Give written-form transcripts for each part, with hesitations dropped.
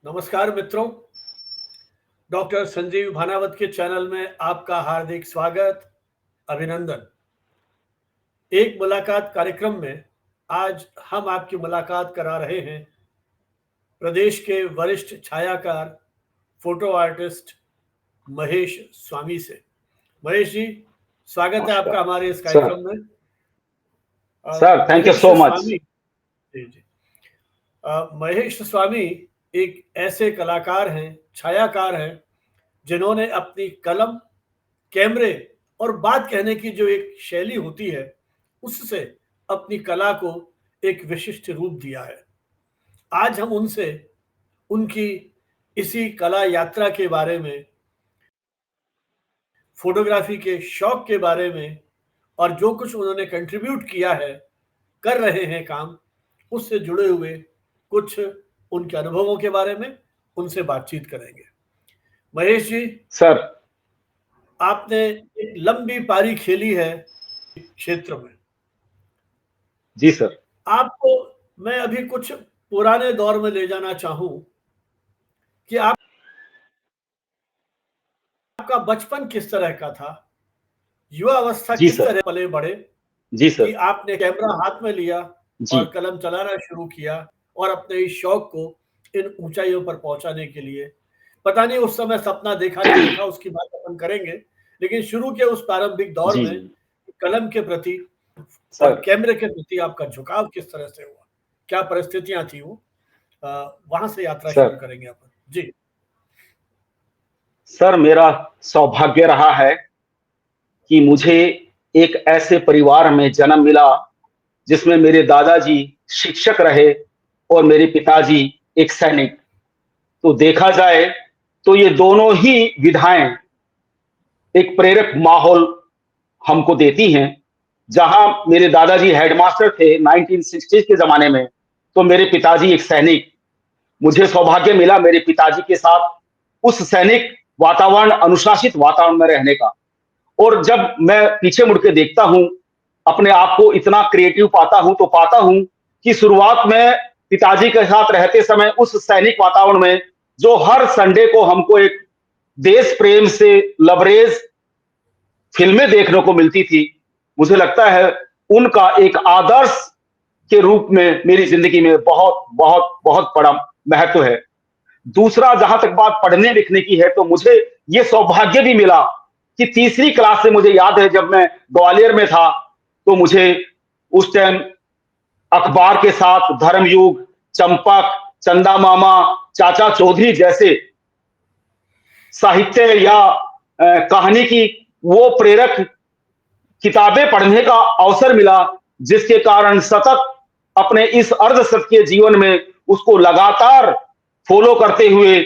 नमस्कार मित्रों, डॉक्टर संजीव भानावत के चैनल में आपका हार्दिक स्वागत, अभिनंदन। एक मुलाकात कार्यक्रम में आज हम आपकी मुलाकात करा रहे हैं प्रदेश के वरिष्ठ छायाकार, फोटो आर्टिस्ट महेश स्वामी से। महेश जी, स्वागत है आपका हमारे इस कार्यक्रम में। Sir, thank you so much. जी जी। महेश स्वामी एक ऐसे कलाकार हैं, छायाकार हैं, जिन्होंने अपनी कलम, कैमरे और बात कहने की जो एक शैली होती है, उससे अपनी कला को एक विशिष्ट रूप दिया है। आज हम उनसे उनकी इसी कला यात्रा के बारे में, फोटोग्राफी के शौक के बारे में और जो कुछ उन्होंने कंट्रीब्यूट किया है, कर रहे हैं काम, उससे जुड़े हुए कुछ उनके अनुभवों के बारे में उनसे बातचीत करेंगे। महेश जी, सर, आपने एक लंबी पारी खेली है क्षेत्र में। जी सर। आपको मैं अभी कुछ पुराने दौर में ले जाना चाहूं कि आपका बचपन किस तरह का था, युवा अवस्था जी किस सर। तरह पले बड़े जी कि सर। आपने कैमरा हाथ में लिया जी। और कलम चलाना शुरू किया और अपने इस शौक को इन ऊंचाइयों पर पहुंचाने के लिए, पता नहीं उस समय सपना देखा नहीं देखा, उसकी बात अपन करेंगे, लेकिन शुरू के उस प्रारंभिक दौर जी में जी कलम के प्रति और सर। कैमरे के प्रति आपका झुकाव किस तरह से हुआ, क्या परिस्थितियां थी वो, वहां से यात्रा शुरू सर करेंगे अपन। जी सर, मेरा सौभाग्य रहा है कि मुझे एक ऐसे परिवार में जन्म मिला जिसमें मेरे दादाजी शिक्षक रहे और मेरे पिताजी एक सैनिक। तो देखा जाए तो ये दोनों ही विधाएं एक प्रेरक माहौल हमको देती हैं। जहां मेरे दादाजी हेडमास्टर थे 1960 के जमाने में, तो मेरे पिताजी एक सैनिक। मुझे सौभाग्य मिला मेरे पिताजी के साथ उस सैनिक वातावरण, अनुशासित वातावरण में रहने का। और जब मैं पीछे मुड़ के देखता हूं, अपने आप को इतना क्रिएटिव पाता हूं, तो पाता हूं कि शुरुआत में पिताजी के साथ रहते समय उस सैनिक वातावरण में जो हर संडे को हमको एक देश प्रेम से लबरेज फिल्में देखने को मिलती थी, मुझे लगता है उनका एक आदर्श के रूप में मेरी जिंदगी में बहुत बहुत बहुत बड़ा महत्व है। दूसरा, जहां तक बात पढ़ने लिखने की है, तो मुझे यह सौभाग्य भी मिला कि तीसरी क्लास से मुझे याद है जब मैं ग्वालियर में था, तो मुझे उस टाइम अखबार के साथ धर्मयुग, चंपक, चंदा मामा, चाचा चौधरी जैसे साहित्य या कहानी की वो प्रेरक किताबें पढ़ने का अवसर मिला, जिसके कारण सतत अपने इस अर्धशतकीय जीवन में उसको लगातार फॉलो करते हुए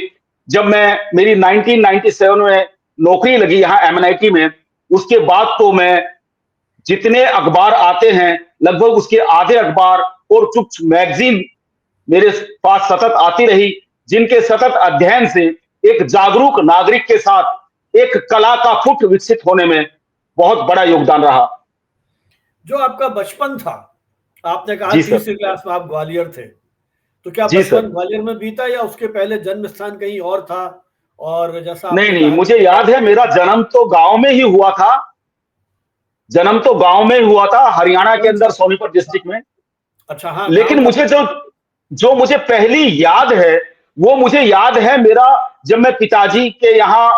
जब मैं मेरी 1997 में नौकरी लगी यहाँ एमएनआईटी में, उसके बाद तो मैं जितने अखबार आते हैं लगभग उसके आधे अखबार और कुछ मैगजीन मेरे पास सतत आती रही, जिनके सतत अध्ययन से एक जागरूक नागरिक के साथ एक कला का फुट विकसित होने में बहुत बड़ा योगदान रहा। जो आपका बचपन था, आपने कहा जी सर। तीसरी क्लास में आप ग्वालियर थे, तो क्या जी बचपन सर। ग्वालियर में बीता या उसके पहले जन्म स्थान कहीं और था? और जैसा नहीं आपने नहीं, कहा मुझे याद है मेरा जन्म तो गांव में ही हुआ था। जन्म तो गांव में ही हुआ था, हरियाणा के कौन सा? अंदर सोनीपत डिस्ट्रिक्ट में। अच्छा, हाँ, गांव लेकिन का। मुझे जो जो मुझे पहली याद है, वो मुझे याद है मेरा जब मैं पिताजी के यहाँ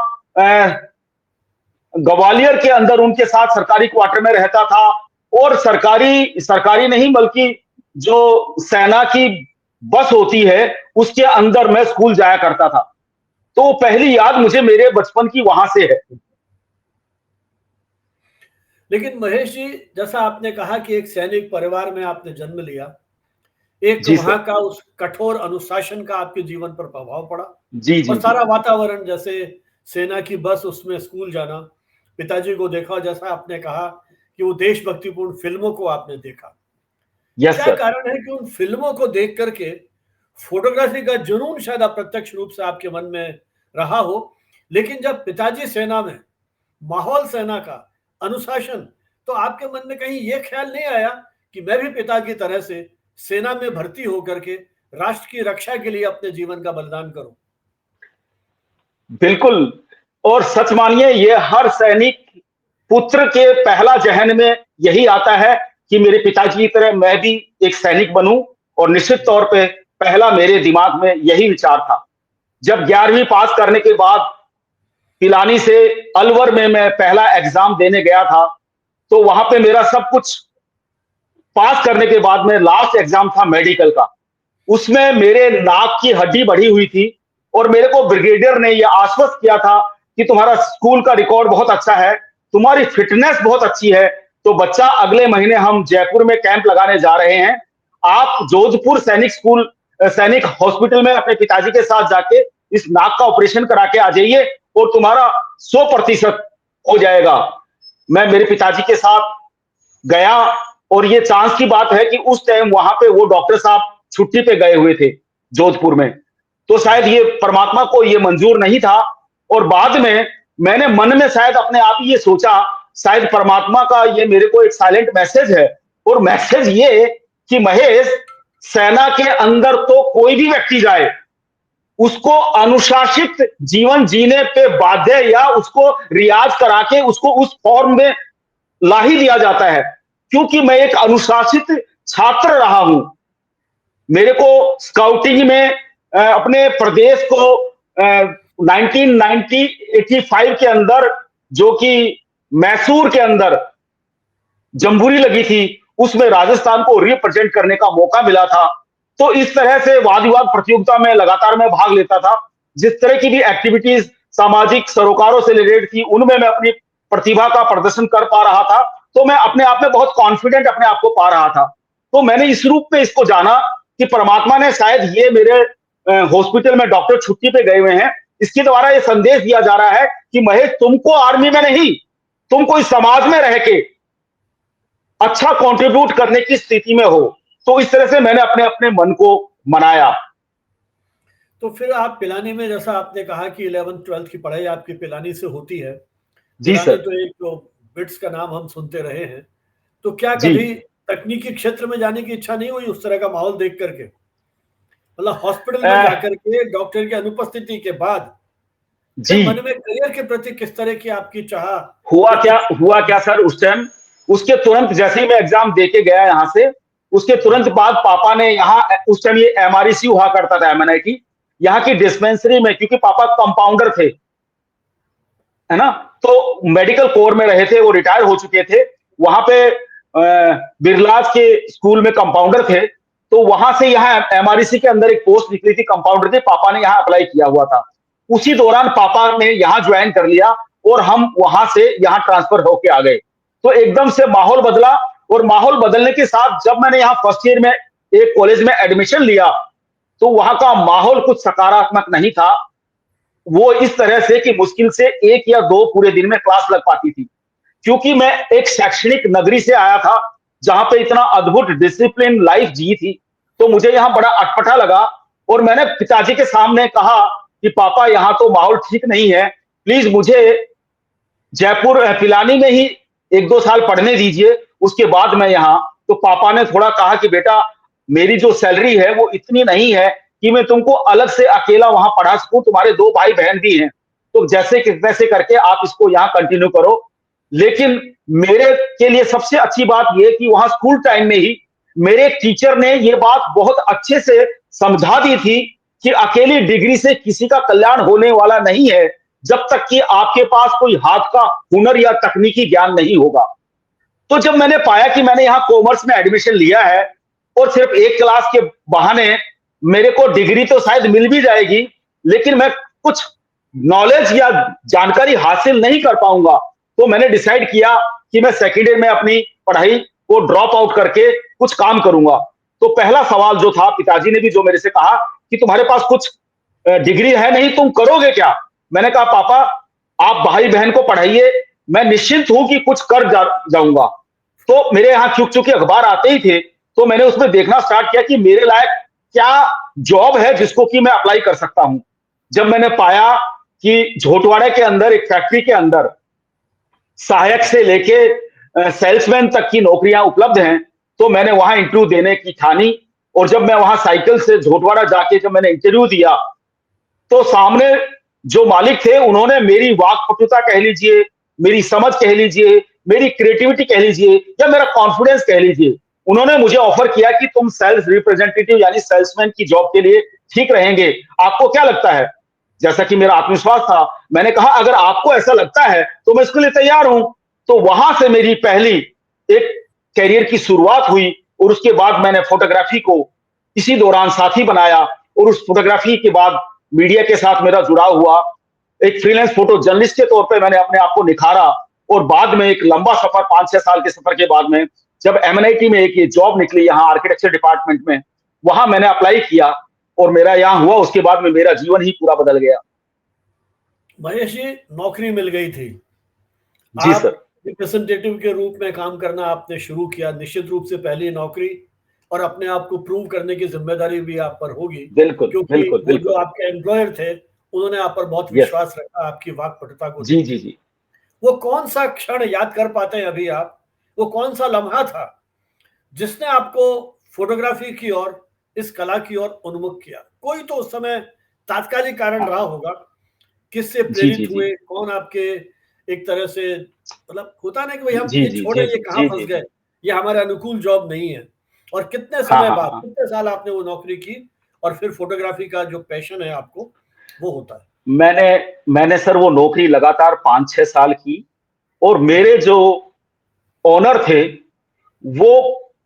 ग्वालियर के अंदर उनके साथ सरकारी क्वार्टर में रहता था। और सरकारी सरकारी नहीं बल्कि जो सेना की बस होती है उसके अंदर मैं स्कूल जाया करता था। तो पहली याद मुझे मेरे बचपन की वहां से है। लेकिन महेश जी, जैसा आपने कहा कि एक सैनिक परिवार में आपने जन्म लिया, एक जी वहां सर। का उस कठोर अनुशासन का आपके जीवन पर प्रभाव पड़ा जी और जी जी। सारा वातावरण, जैसे सेना की बस, उसमें स्कूल जाना, पिताजी को देखा, जैसा आपने कहा कि वो देशभक्तिपूर्ण फिल्मों को आपने देखा। यस क्या सर। कारण है कि उन फिल्मों को देख करके फोटोग्राफी का जुनून शायद अप्रत्यक्ष रूप से आपके मन में रहा हो, लेकिन जब पिताजी सेना में, माहौल सेना का, अनुशासन, तो आपके मन में कहीं यह ख्याल नहीं आया कि मैं भी पिता की तरह से सेना में भर्ती होकर के राष्ट्र की रक्षा के लिए अपने जीवन का बलिदान करूं। बिल्कुल। और सच मानिए, ये हर सैनिक पुत्र के पहला जहन में यही आता है कि मेरे पिताजी की तरह मैं भी एक सैनिक बनूं। और निश्चित तौर पे पहला मेरे दिमाग में यही विचार था। जब 11वीं पास करने के बाद पिलानी से अलवर में मैं पहला एग्जाम देने गया था, तो वहां पे मेरा सब कुछ पास करने के बाद में लास्ट एग्जाम था मेडिकल का। उसमें मेरे नाक की हड्डी बढ़ी हुई थी और मेरे को ब्रिगेडियर ने यह आश्वस्त किया था कि तुम्हारा स्कूल का रिकॉर्ड बहुत अच्छा है, तुम्हारी फिटनेस बहुत अच्छी है, तो बच्चा अगले महीने हम जयपुर में कैंप लगाने जा रहे हैं। आप जोधपुर सैनिक हॉस्पिटल में अपने पिताजी के साथ जाके इस नाक का ऑपरेशन करा के आ जाइए और तुम्हारा 100% हो जाएगा। मैं मेरे पिताजी के साथ गया और ये चांस की बात है कि उस टाइम वहां पे वो डॉक्टर साहब छुट्टी पे गए हुए थे जोधपुर में। तो शायद ये परमात्मा को ये मंजूर नहीं था। और बाद में मैंने मन में शायद अपने आप ही ये सोचा, शायद परमात्मा का ये मेरे को एक साइलेंट मैसेज है। और मैसेज ये कि महेश, सेना के अंदर तो कोई भी व्यक्ति जाए, उसको अनुशासित जीवन जीने पे बाध्य या उसको रियाज करा के उसको उस फॉर्म में ला ही दिया जाता है। क्योंकि मैं एक अनुशासित छात्र रहा हूं। मेरे को स्काउटिंग में अपने प्रदेश को 1985 के अंदर, जो कि मैसूर के अंदर जम्बूरी लगी थी, उसमें राजस्थान को रिप्रेजेंट करने का मौका मिला था। तो इस तरह से वाद विवाद प्रतियोगिता में लगातार मैं भाग लेता था। जिस तरह की भी एक्टिविटीज सामाजिक सरोकारों से रिलेटेड थी, उनमें मैं अपनी प्रतिभा का प्रदर्शन कर पा रहा था। तो मैं अपने आप में बहुत कॉन्फिडेंट अपने आप को पा रहा था। तो मैंने इस रूप में इसको जाना कि परमात्मा ने शायद ये मेरे हॉस्पिटल में डॉक्टर छुट्टी पे गए हुए हैं, इसके द्वारा ये संदेश दिया जा रहा है कि महेश, तुमको आर्मी में नहीं, तुमको इस समाज में रह के अच्छा कंट्रीब्यूट करने की स्थिति में हो। तो इस तरह से मैंने अपने अपने मन को मनाया। तो फिर आप पिलानी में, जैसा आपने कहा कि 11th-12th की पढ़ाई आपकी पिलानी से होती है। जी पिलानी सर। तो एक तो बिट्स का नाम हम सुनते रहे हैं। तो क्या जी कभी तकनीकी क्षेत्र में जाने की इच्छा नहीं हुई उस तरह का माहौल देख करके? मतलब हॉस्पिटल में अ, जाकर के डॉक्टर की अनुपस्थिति के बाद फिर जी। मन में करियर के प्रति किस तरह की आपकी चाह हुआ या क्या, इच्छा हुआ जागी? क्या सर उस टाइम, उसके तुरंत जैसे ही मैं एग्जाम दे के गया यहाँ से, उसके तुरंत बाद पापा ने यहाँ, उस टाइम ये एमआरईसी हुआ करता था, एमएनआईटी, यहाँ की डिस्पेंसरी में, क्योंकि पापा कंपाउंडर थे, है ना, तो मेडिकल कोर में रहे थे, वो रिटायर हो चुके थे। वहां पे बिरलाज के स्कूल में कंपाउंडर थे। तो वहां से यहाँ एमआरईसी के अंदर एक पोस्ट निकली थी कंपाउंडर की, पापा ने यहाँ अप्लाई किया हुआ था। उसी दौरान पापा ने यहाँ ज्वाइन कर लिया और हम वहां से यहाँ ट्रांसफर होके आ गए। तो एकदम से माहौल बदला। और माहौल बदलने के साथ जब मैंने यहाँ फर्स्ट ईयर में एक कॉलेज में एडमिशन लिया, तो वहां का माहौल कुछ सकारात्मक नहीं था। वो इस तरह से कि मुश्किल से 1 या 2 पूरे दिन में क्लास लग पाती थी। क्योंकि मैं एक शैक्षणिक नगरी से आया था, जहां पे इतना अद्भुत डिसिप्लिन लाइफ जी थी, तो मुझे यहाँ बड़ा अटपटा लगा। और मैंने पिताजी के सामने कहा कि पापा, यहाँ तो माहौल ठीक नहीं है, प्लीज मुझे जयपुर पिलानी में ही 1-2 साल पढ़ने दीजिए, उसके बाद मैं यहाँ। तो पापा ने थोड़ा कहा कि बेटा, मेरी जो सैलरी है वो इतनी नहीं है कि मैं तुमको अलग से अकेला वहां पढ़ा सकूं, तुम्हारे 2 भाई बहन भी हैं, तो जैसे कि तैसे करके आप इसको यहाँ कंटिन्यू करो। लेकिन मेरे के लिए सबसे अच्छी बात यह कि वहां स्कूल टाइम में ही मेरे टीचर ने ये बात बहुत अच्छे से समझा दी थी कि अकेली डिग्री से किसी का कल्याण होने वाला नहीं है, जब तक कि आपके पास कोई हाथ का हुनर या तकनीकी ज्ञान नहीं होगा। तो जब मैंने पाया कि मैंने यहाँ कॉमर्स में एडमिशन लिया है और सिर्फ एक क्लास के बहाने मेरे को डिग्री तो शायद मिल भी जाएगी, लेकिन मैं कुछ नॉलेज या जानकारी हासिल नहीं कर पाऊंगा, तो मैंने डिसाइड किया कि मैं सेकेंड ईयर में अपनी पढ़ाई को ड्रॉप आउट करके कुछ काम करूंगा। तो पहला सवाल जो था, पिताजी ने भी जो मेरे से कहा कि तुम्हारे पास कुछ डिग्री है नहीं, तुम करोगे क्या? मैंने कहा पापा, आप भाई बहन को पढ़ाइए, मैं निश्चिंत हूं कि कुछ कर जाऊंगा। तो मेरे यहाँ चूंकि अखबार आते ही थे, तो मैंने उसमें देखना स्टार्ट किया कि मेरे लायक क्या जॉब है जिसको कि मैं अप्लाई कर सकता हूं। जब मैंने पाया कि झोटवाड़े के अंदर एक फैक्ट्री के अंदर सहायक से लेके सेल्समैन तक की नौकरियां उपलब्ध हैं, तो मैंने वहां इंटरव्यू देने की ठानी। और जब मैं वहां साइकिल से झोटवाड़ा जाके जब मैंने इंटरव्यू दिया, तो सामने जो मालिक थे उन्होंने मेरी वाक्पटुता कह लीजिए, मेरी समझ कह लीजिए, मेरी क्रिएटिविटी कह लीजिए या मेरा कॉन्फिडेंस कह लीजिए, उन्होंने मुझे ऑफर किया कि तुम सेल्स रिप्रेजेंटेटिव यानी सेल्समैन की जॉब के लिए ठीक रहेंगे, आपको क्या लगता है? जैसा कि मेरा आत्मविश्वास था, मैंने कहा अगर आपको ऐसा लगता है तो मैं इसके लिए तैयार हूं। तो वहां से मेरी पहली एक करियर की शुरुआत हुई और उसके बाद मैंने फोटोग्राफी को इसी दौरान साथी बनाया और उस फोटोग्राफी के बाद मीडिया के साथ मेरा जुड़ाव हुआ। एक फ्रीलांस फोटो जर्नलिस्ट के तौर पे मैंने अपने आप को निखारा और बाद में एक लंबा सफर 5-6 साल के सफर के बाद में जब एमएनआईटी में एक ये जॉब निकली यहाँ आर्किटेक्चर डिपार्टमेंट में, वहां मैंने अप्लाई किया और मेरा यहाँ हुआ। उसके बाद में मेरा जीवन ही पूरा बदल गया। महेश जी, नौकरी मिल गई थी, जी आप सर। रिप्रेजेंटेटिव के रूप में काम करना आपने शुरू किया। निश्चित रूप से पहली नौकरी और अपने आप को प्रूव करने की जिम्मेदारी भी आप पर होगी, बिल्कुल क्योंकि बिल्कुल वो जो बिल्कुल। आपके एम्प्लॉयर थे उन्होंने आप पर बहुत यस। विश्वास रखा आपकी वाक्पटुता को जी देख जी के। जी। वो कौन सा क्षण याद कर पाते हैं अभी आप? वो कौन सा लम्हा था जिसने आपको फोटोग्राफी की ओर, इस कला की ओर उन्मुख किया? कोई तो उस समय तात्कालिक कारण रहा होगा। किससे जी प्रेरित जी जी। हुए? कौन आपके एक तरह से, मतलब होता ना कि भाई हम जी ये जी छोड़े, जी ये जी कहाँ जी फंस जी गए, जी। ये हमारे अनुकूल जॉब नहीं है। और कितने हाँ समय हाँ बाद, हाँ। कितने साल आपने वो नौकरी की और फिर फोटोग्राफी का जो पैशन है आपको वो होता है? मैंने मैंने सर वो नौकरी लगातार 5-6 साल की और मेरे जो ओनर थे वो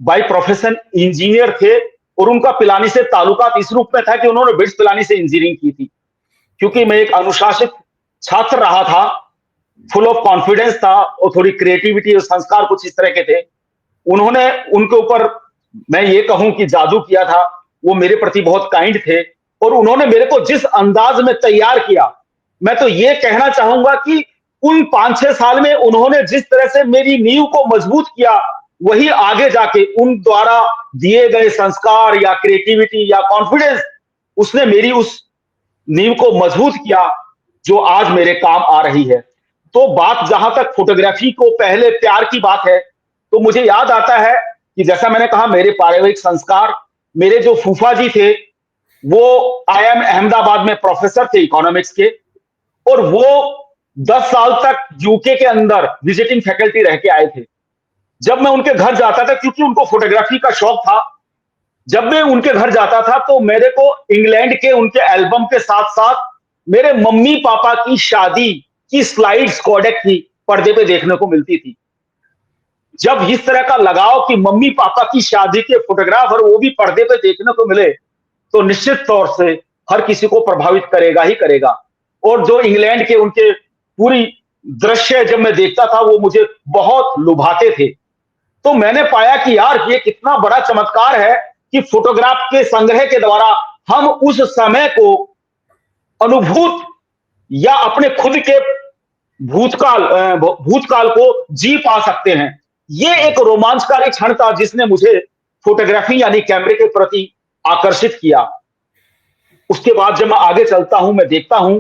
बाय प्रोफेशन इंजीनियर थे और उनका पिलानी से ताल्लुकात इस रूप में था कि उन्होंने बिट्स पिलानी से इंजीनियरिंग की थी। क्योंकि मैं ओके। एक अनुशासित छात्र रहा था, फुल ऑफ कॉन्फिडेंस था और थोड़ी क्रिएटिविटी और संस्कार कुछ इस तरह के थे। उन्होंने उनके ऊपर मैं ये कहूं कि जादू किया था। वो मेरे प्रति बहुत काइंड थे और उन्होंने मेरे को जिस अंदाज में तैयार किया, मैं तो ये कहना चाहूंगा कि उन 5-6 साल में उन्होंने जिस तरह से मेरी नींव को मजबूत किया, वही आगे जाके उन द्वारा दिए गए संस्कार या क्रिएटिविटी या कॉन्फिडेंस, उसने मेरी उस नींव को मजबूत किया जो आज मेरे काम आ रही है। तो बात जहां तक फोटोग्राफी को पहले प्यार की बात है, तो मुझे याद आता है कि जैसा मैंने कहा मेरे पारिवारिक संस्कार, मेरे जो फूफा जी थे वो आईआईएम अहमदाबाद में प्रोफेसर थे इकोनॉमिक्स के और वो 10 साल तक यूके के अंदर विजिटिंग फैकल्टी रह के आए थे। जब मैं उनके घर जाता था क्योंकि उनको फोटोग्राफी का शौक था, जब मैं उनके घर जाता था तो मेरे को इंग्लैंड के उनके एल्बम के साथ साथ मेरे मम्मी पापा की शादी की स्लाइड्स कोडेक थी पर्दे पे देखने को मिलती थी। जब इस तरह का लगाव कि मम्मी पापा की शादी के फोटोग्राफ और वो भी पर्दे पे देखने को मिले, तो निश्चित तौर से हर किसी को प्रभावित करेगा ही करेगा। और जो इंग्लैंड के उनके पूरी दृश्य जब मैं देखता था वो मुझे बहुत लुभाते थे। तो मैंने पाया कि यार ये कितना बड़ा चमत्कार है कि फोटोग्राफ के संग्रह के द्वारा हम उस समय को अनुभूत या अपने खुद के भूतकाल को जी पा सकते हैं। ये एक रोमांचकारी क्षण था जिसने मुझे फोटोग्राफी यानी कैमरे के प्रति आकर्षित किया। उसके बाद जब मैं आगे चलता हूं, मैं देखता हूं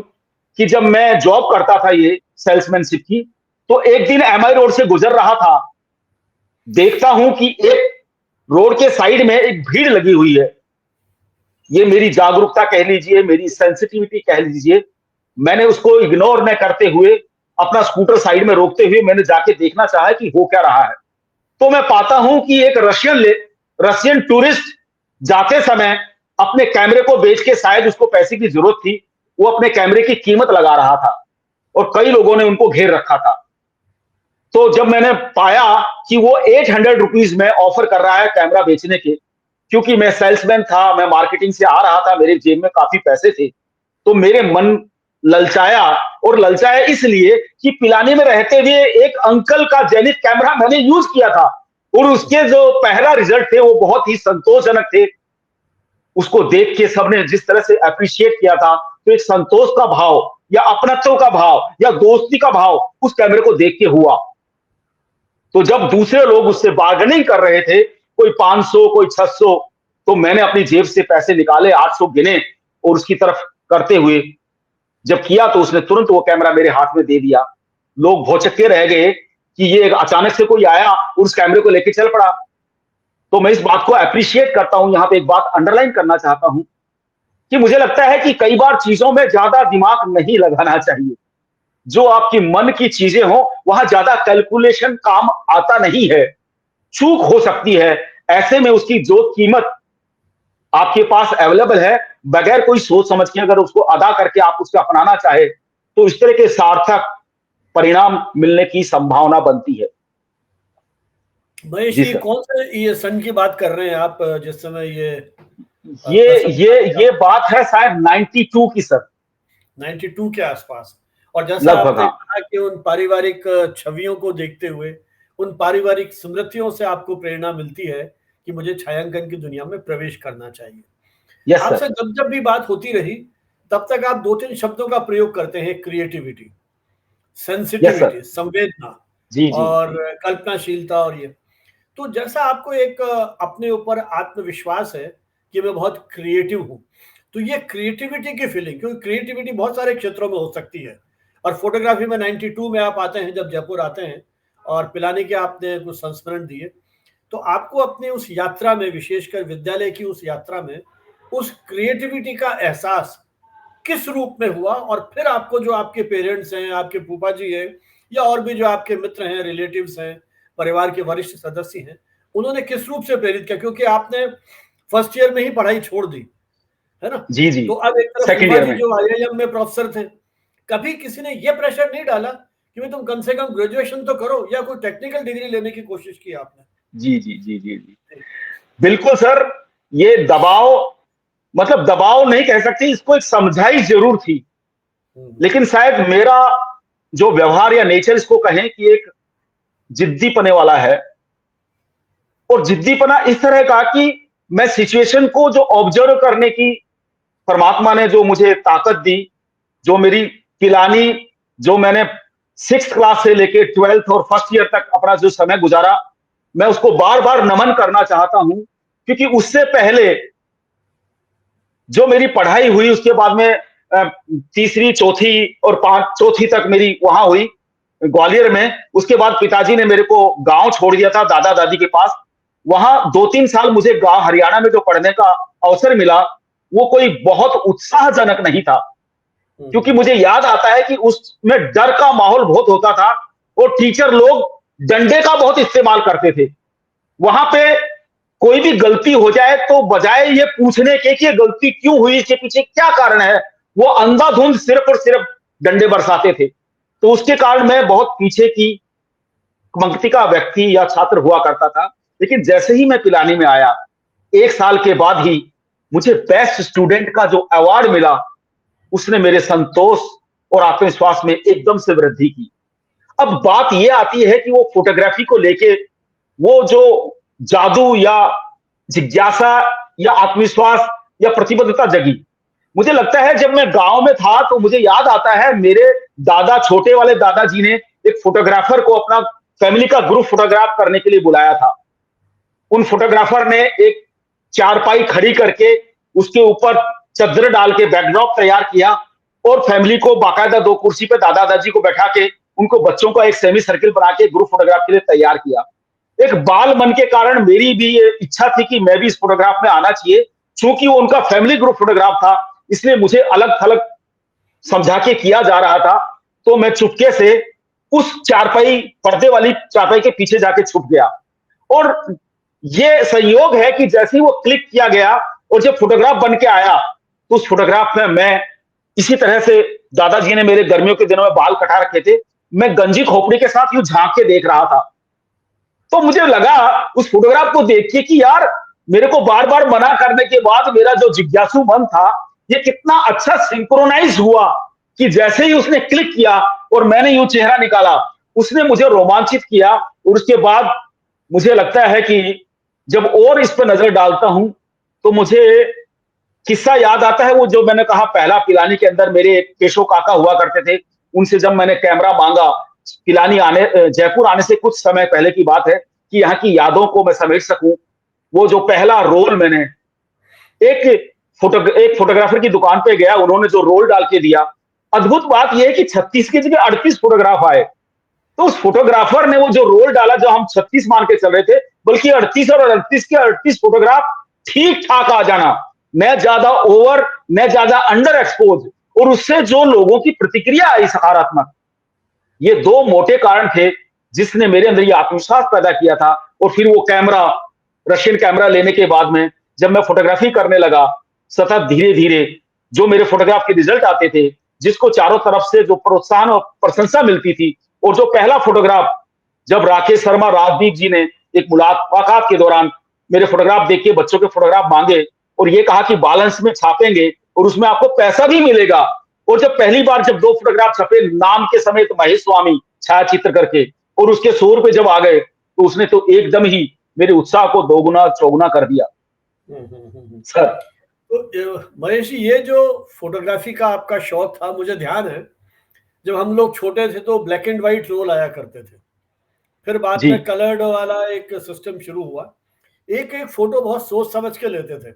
कि जब मैं जॉब करता था ये सेल्समैनशिप की, तो एक दिन एमआई रोड से गुजर रहा था, देखता हूं कि एक रोड के साइड में एक भीड़ लगी हुई है। ये मेरी जागरूकता कह लीजिए, मेरी सेंसिटिविटी कह लीजिए। मैंने उसको इग्नोर न करते हुए अपना स्कूटर साइड में रोकते हुए मैंने जाके देखना चाहा कि हो क्या रहा है। तो मैं पाता हूं कि एक रशियन टूरिस्ट जाते समय अपने कैमरे को बेच के, शायद उसको पैसे की जरूरत थी, वो अपने कैमरे की कीमत लगा रहा था और कई लोगों ने उनको घेर रखा था। तो जब मैंने पाया कि वो 800 रुपीज में ऑफर कर रहा है कैमरा बेचने के, क्योंकि मैं सेल्समैन था, मैं मार्केटिंग से आ रहा था, मेरे जेब में काफी पैसे थे, तो मेरे मन ललचाया। और ललचाया इसलिए कि पिलानी में रहते हुए एक अंकल का जेनिथ कैमरा मैंने यूज किया था और उसके जो पहला रिजल्ट थे वो बहुत ही संतोषजनक थे। उसको देख के सबने जिस तरह से अप्रिशिएट किया था, तो एक संतोष का भाव या अपनत्व का भाव या दोस्ती का भाव उस कैमरे को देख के हुआ। तो जब दूसरे लोग उससे बार्गेनिंग कर रहे थे, कोई 500 कोई 600, तो मैंने अपनी जेब से पैसे निकाले, 800 गिने और उसकी तरफ करते हुए जब किया तो उसने तुरंत वो कैमरा मेरे हाथ में दे दिया। लोग भौचक्के रह गए कि ये अचानक से कोई आया और उस कैमरे को लेके चल पड़ा। तो मैं इस बात को अप्रिशिएट करता हूं, यहां पे एक बात अंडरलाइन करना चाहता हूं कि मुझे लगता है कि कई बार चीजों में ज्यादा दिमाग नहीं लगाना चाहिए। जो आपकी मन की चीजें हो, वहां ज्यादा कैलकुलेशन काम आता नहीं है। चूक हो सकती है, ऐसे में उसकी जो कीमत आपके पास अवेलेबल है, बगैर कोई सोच समझ के अगर उसको अदा करके आप उसको अपनाना चाहे, तो इस तरह के सार्थक परिणाम मिलने की संभावना बनती है। महेश, जी ये सर। कौन से ये सन की बात कर रहे हैं आप, जिस समय ये ये प्रसंग ये था? ये बात है शायद 92 की सर। 92 के आसपास। और जैसा लगभग, आपने हाँ। कहा कि उन पारिवारिक छवियों को देखते हुए, उन पारिवारिक स्मृतियों से आपको प्रेरणा मिलती है कि मुझे छायांकन की दुनिया में प्रवेश करना चाहिए। Yes sir. आपसे जब जब भी बात होती रही, तब तक आप 2-3 शब्दों का प्रयोग करते हैं: क्रिएटिविटी, यस सर। सेंसिटिविटी, संवेदना जी जी और जी। कल्पनाशीलता। और ये तो जैसा आपको एक अपने ऊपर आत्मविश्वास है कि मैं बहुत क्रिएटिव हूँ, तो ये क्रिएटिविटी की फीलिंग, क्योंकि क्रिएटिविटी बहुत सारे क्षेत्रों में हो सकती है। और फोटोग्राफी में 92 में आप आते हैं, जब जयपुर आते हैं, और पिलानी के आपने कुछ संस्मरण दिए, तो आपको अपनी उस यात्रा में, विशेषकर विद्यालय की उस यात्रा में, उस क्रिएटिविटी का एहसास किस रूप में हुआ? और फिर आपको जो आपके पेरेंट्स हैं, आपके फूफा जी हैं, या और भी जो आपके मित्र हैं, रिलेटिव्स हैं, परिवार के वरिष्ठ सदस्य हैं, उन्होंने किस रूप से प्रेरित किया? क्योंकि आपने फर्स्ट ईयर में ही पढ़ाई छोड़ दी, है ना? जी जी। तो अब एक तरफ सेकंड फूफा ईयर जी में। जो आईआईएम में प्रोफेसर थे, कभी किसी ने ये प्रेशर नहीं डाला कि भाई तुम कम से कम ग्रेजुएशन तो करो, या कोई टेक्निकल डिग्री लेने की कोशिश की आपने? जी जी जी जी जी। बिल्कुल सर। ये दबाव, मतलब दबाव नहीं कह सकते, इसको एक समझाई जरूर थी। हम्म, लेकिन शायद मेरा जो व्यवहार या नेचर इसको कहें कि एक जिद्दी पने वाला है। और जिद्दीपना इस तरह का कि मैं सिचुएशन को जो ऑब्जर्व करने की परमात्मा ने जो मुझे ताकत दी, जो मेरी पिलानी, जो मैंने 6th क्लास से लेके 12th और फर्स्ट ईयर तक अपना जो समय गुजारा, मैं उसको बार बार नमन करना चाहता हूं। क्योंकि उससे पहले जो मेरी पढ़ाई हुई, उसके बाद में तीसरी, चौथी और चौथी तक मेरी वहां हुई ग्वालियर में। उसके बाद पिताजी ने मेरे को गांव छोड़ दिया था दादा दादी के पास। वहां 2-3 साल मुझे गांव हरियाणा में जो पढ़ने का अवसर मिला, वो कोई बहुत उत्साहजनक नहीं था। क्योंकि हम्म, मुझे याद आता है कि उसमें डर का माहौल बहुत होता था, और टीचर लोग डंडे का बहुत इस्तेमाल करते थे। वहां पे कोई भी गलती हो जाए तो बजाय ये पूछने के कि ये गलती क्यों हुई, इसके पीछे क्या कारण है, वो अंधाधुंध सिर्फ और सिर्फ डंडे बरसाते थे। तो उसके कारण मैं बहुत पीछे की पंक्ति का व्यक्ति या छात्र हुआ करता था। लेकिन जैसे ही मैं पिलानी में आया, 1 साल के बाद ही मुझे बेस्ट स्टूडेंट का जो अवार्ड मिला, उसने मेरे संतोष और आत्मविश्वास में एकदम से वृद्धि की। अब बात यह आती है कि वो फोटोग्राफी को लेके वो जो जादू या जिज्ञासा या आत्मविश्वास या प्रतिबद्धता जगी, मुझे लगता है जब मैं गांव में था तो मुझे याद आता है मेरे दादा, छोटे वाले दादाजी ने एक फोटोग्राफर को अपना फैमिली का ग्रुप फोटोग्राफ करने के लिए बुलाया था। उन फोटोग्राफर ने एक चारपाई खड़ी करके उसके ऊपर चद्दर डाल के बैकड्रॉप तैयार किया, और फैमिली को बाकायदा 2 कुर्सी पे दादा दादी को बैठा के उनको बच्चों का एक सेमी सर्किल बना के ग्रुप फोटोग्राफ के लिए तैयार किया। एक बाल मन के कारण मेरी भी ये इच्छा थी कि मैं भी इस फोटोग्राफ में आना चाहिए। चूंकि वो उनका फैमिली ग्रुप फोटोग्राफ था, इसलिए मुझे अलग थलग समझा के किया जा रहा था। तो मैं चुपके से उस चारपाई, पर्दे वाली चारपाई के पीछे जाके छुप गया। और ये संयोग है कि जैसे ही वो क्लिक किया गया और जब फोटोग्राफ बन के आया, तो उस फोटोग्राफ में मैं इसी तरह से, दादाजी ने मेरे गर्मियों के दिनों में बाल कटा रखे थे, मैं गंजी खोपड़ी के साथ यूं झांक के देख रहा था। तो मुझे लगा उस फोटोग्राफ को देख के कि यार, मेरे को बार बार मना करने के बाद मेरा जो जिज्ञासु मन था, ये कितना अच्छा सिंक्रोनाइज हुआ कि जैसे ही उसने क्लिक किया और मैंने यूं चेहरा निकाला, उसने मुझे रोमांचित किया। और उसके बाद मुझे लगता है कि जब और इस पर नजर डालता हूं, तो मुझे किस्सा याद आता है, वो जो मैंने कहा पहला, पिलानी के अंदर मेरे एक केशव काका हुआ करते थे। उनसे जब मैंने कैमरा मांगा, पिलानी आने जयपुर आने से कुछ समय पहले की बात है, कि यहाँ की यादों को मैं समेट सकूं, वो जो पहला रोल मैंने एक फोटोग्राफर की दुकान पे गया, उन्होंने जो रोल डाल के दिया, अद्भुत बात यह है कि 36 की जगह 38 फोटोग्राफ आए। तो उस फोटोग्राफर ने वो जो रोल डाला, जो हम 36 मान के चल रहे थे, बल्कि 38 और 38 के 38 फोटोग्राफ ठीक ठाक आ जाना, न ज्यादा ओवर न ज्यादा अंडर एक्सपोज, और उससे जो लोगों की प्रतिक्रिया आई सकारात्मक, ये दो मोटे कारण थे जिसने मेरे अंदर ये आत्मविश्वास पैदा किया था। और फिर वो कैमरा, रशियन कैमरा लेने के बाद में जब मैं फोटोग्राफी करने लगा, सतत धीरे धीरे जो मेरे फोटोग्राफ के रिजल्ट आते थे, जिसको चारों तरफ से जो प्रोत्साहन और प्रशंसा मिलती थी, और जो पहला फोटोग्राफ जब राकेश शर्मा राजदीप जी ने एक मुलाकात के दौरान मेरे फोटोग्राफ देख के बच्चों के फोटोग्राफ मांगे और ये कहा कि बैलेंस में छापेंगे और उसमें आपको पैसा भी मिलेगा, और जब पहली बार जब दो फोटोग्राफ छपे नाम के समेत महेश स्वामी छायाचित्र करके, और उसके 100 रुपए जब आ गए, तो उसने तो एकदम ही मेरे उत्साह को दोगुना चौगुना कर दिया। सर तो महेश जी, ये जो फोटोग्राफी का आपका शौक था, मुझे ध्यान है जब हम लोग छोटे थे तो ब्लैक एंड व्हाइट रोल आया करते थे, फिर बाद जी में कलर्ड वाला एक सिस्टम शुरू हुआ। एक एक फोटो बहुत सोच समझ के लेते थे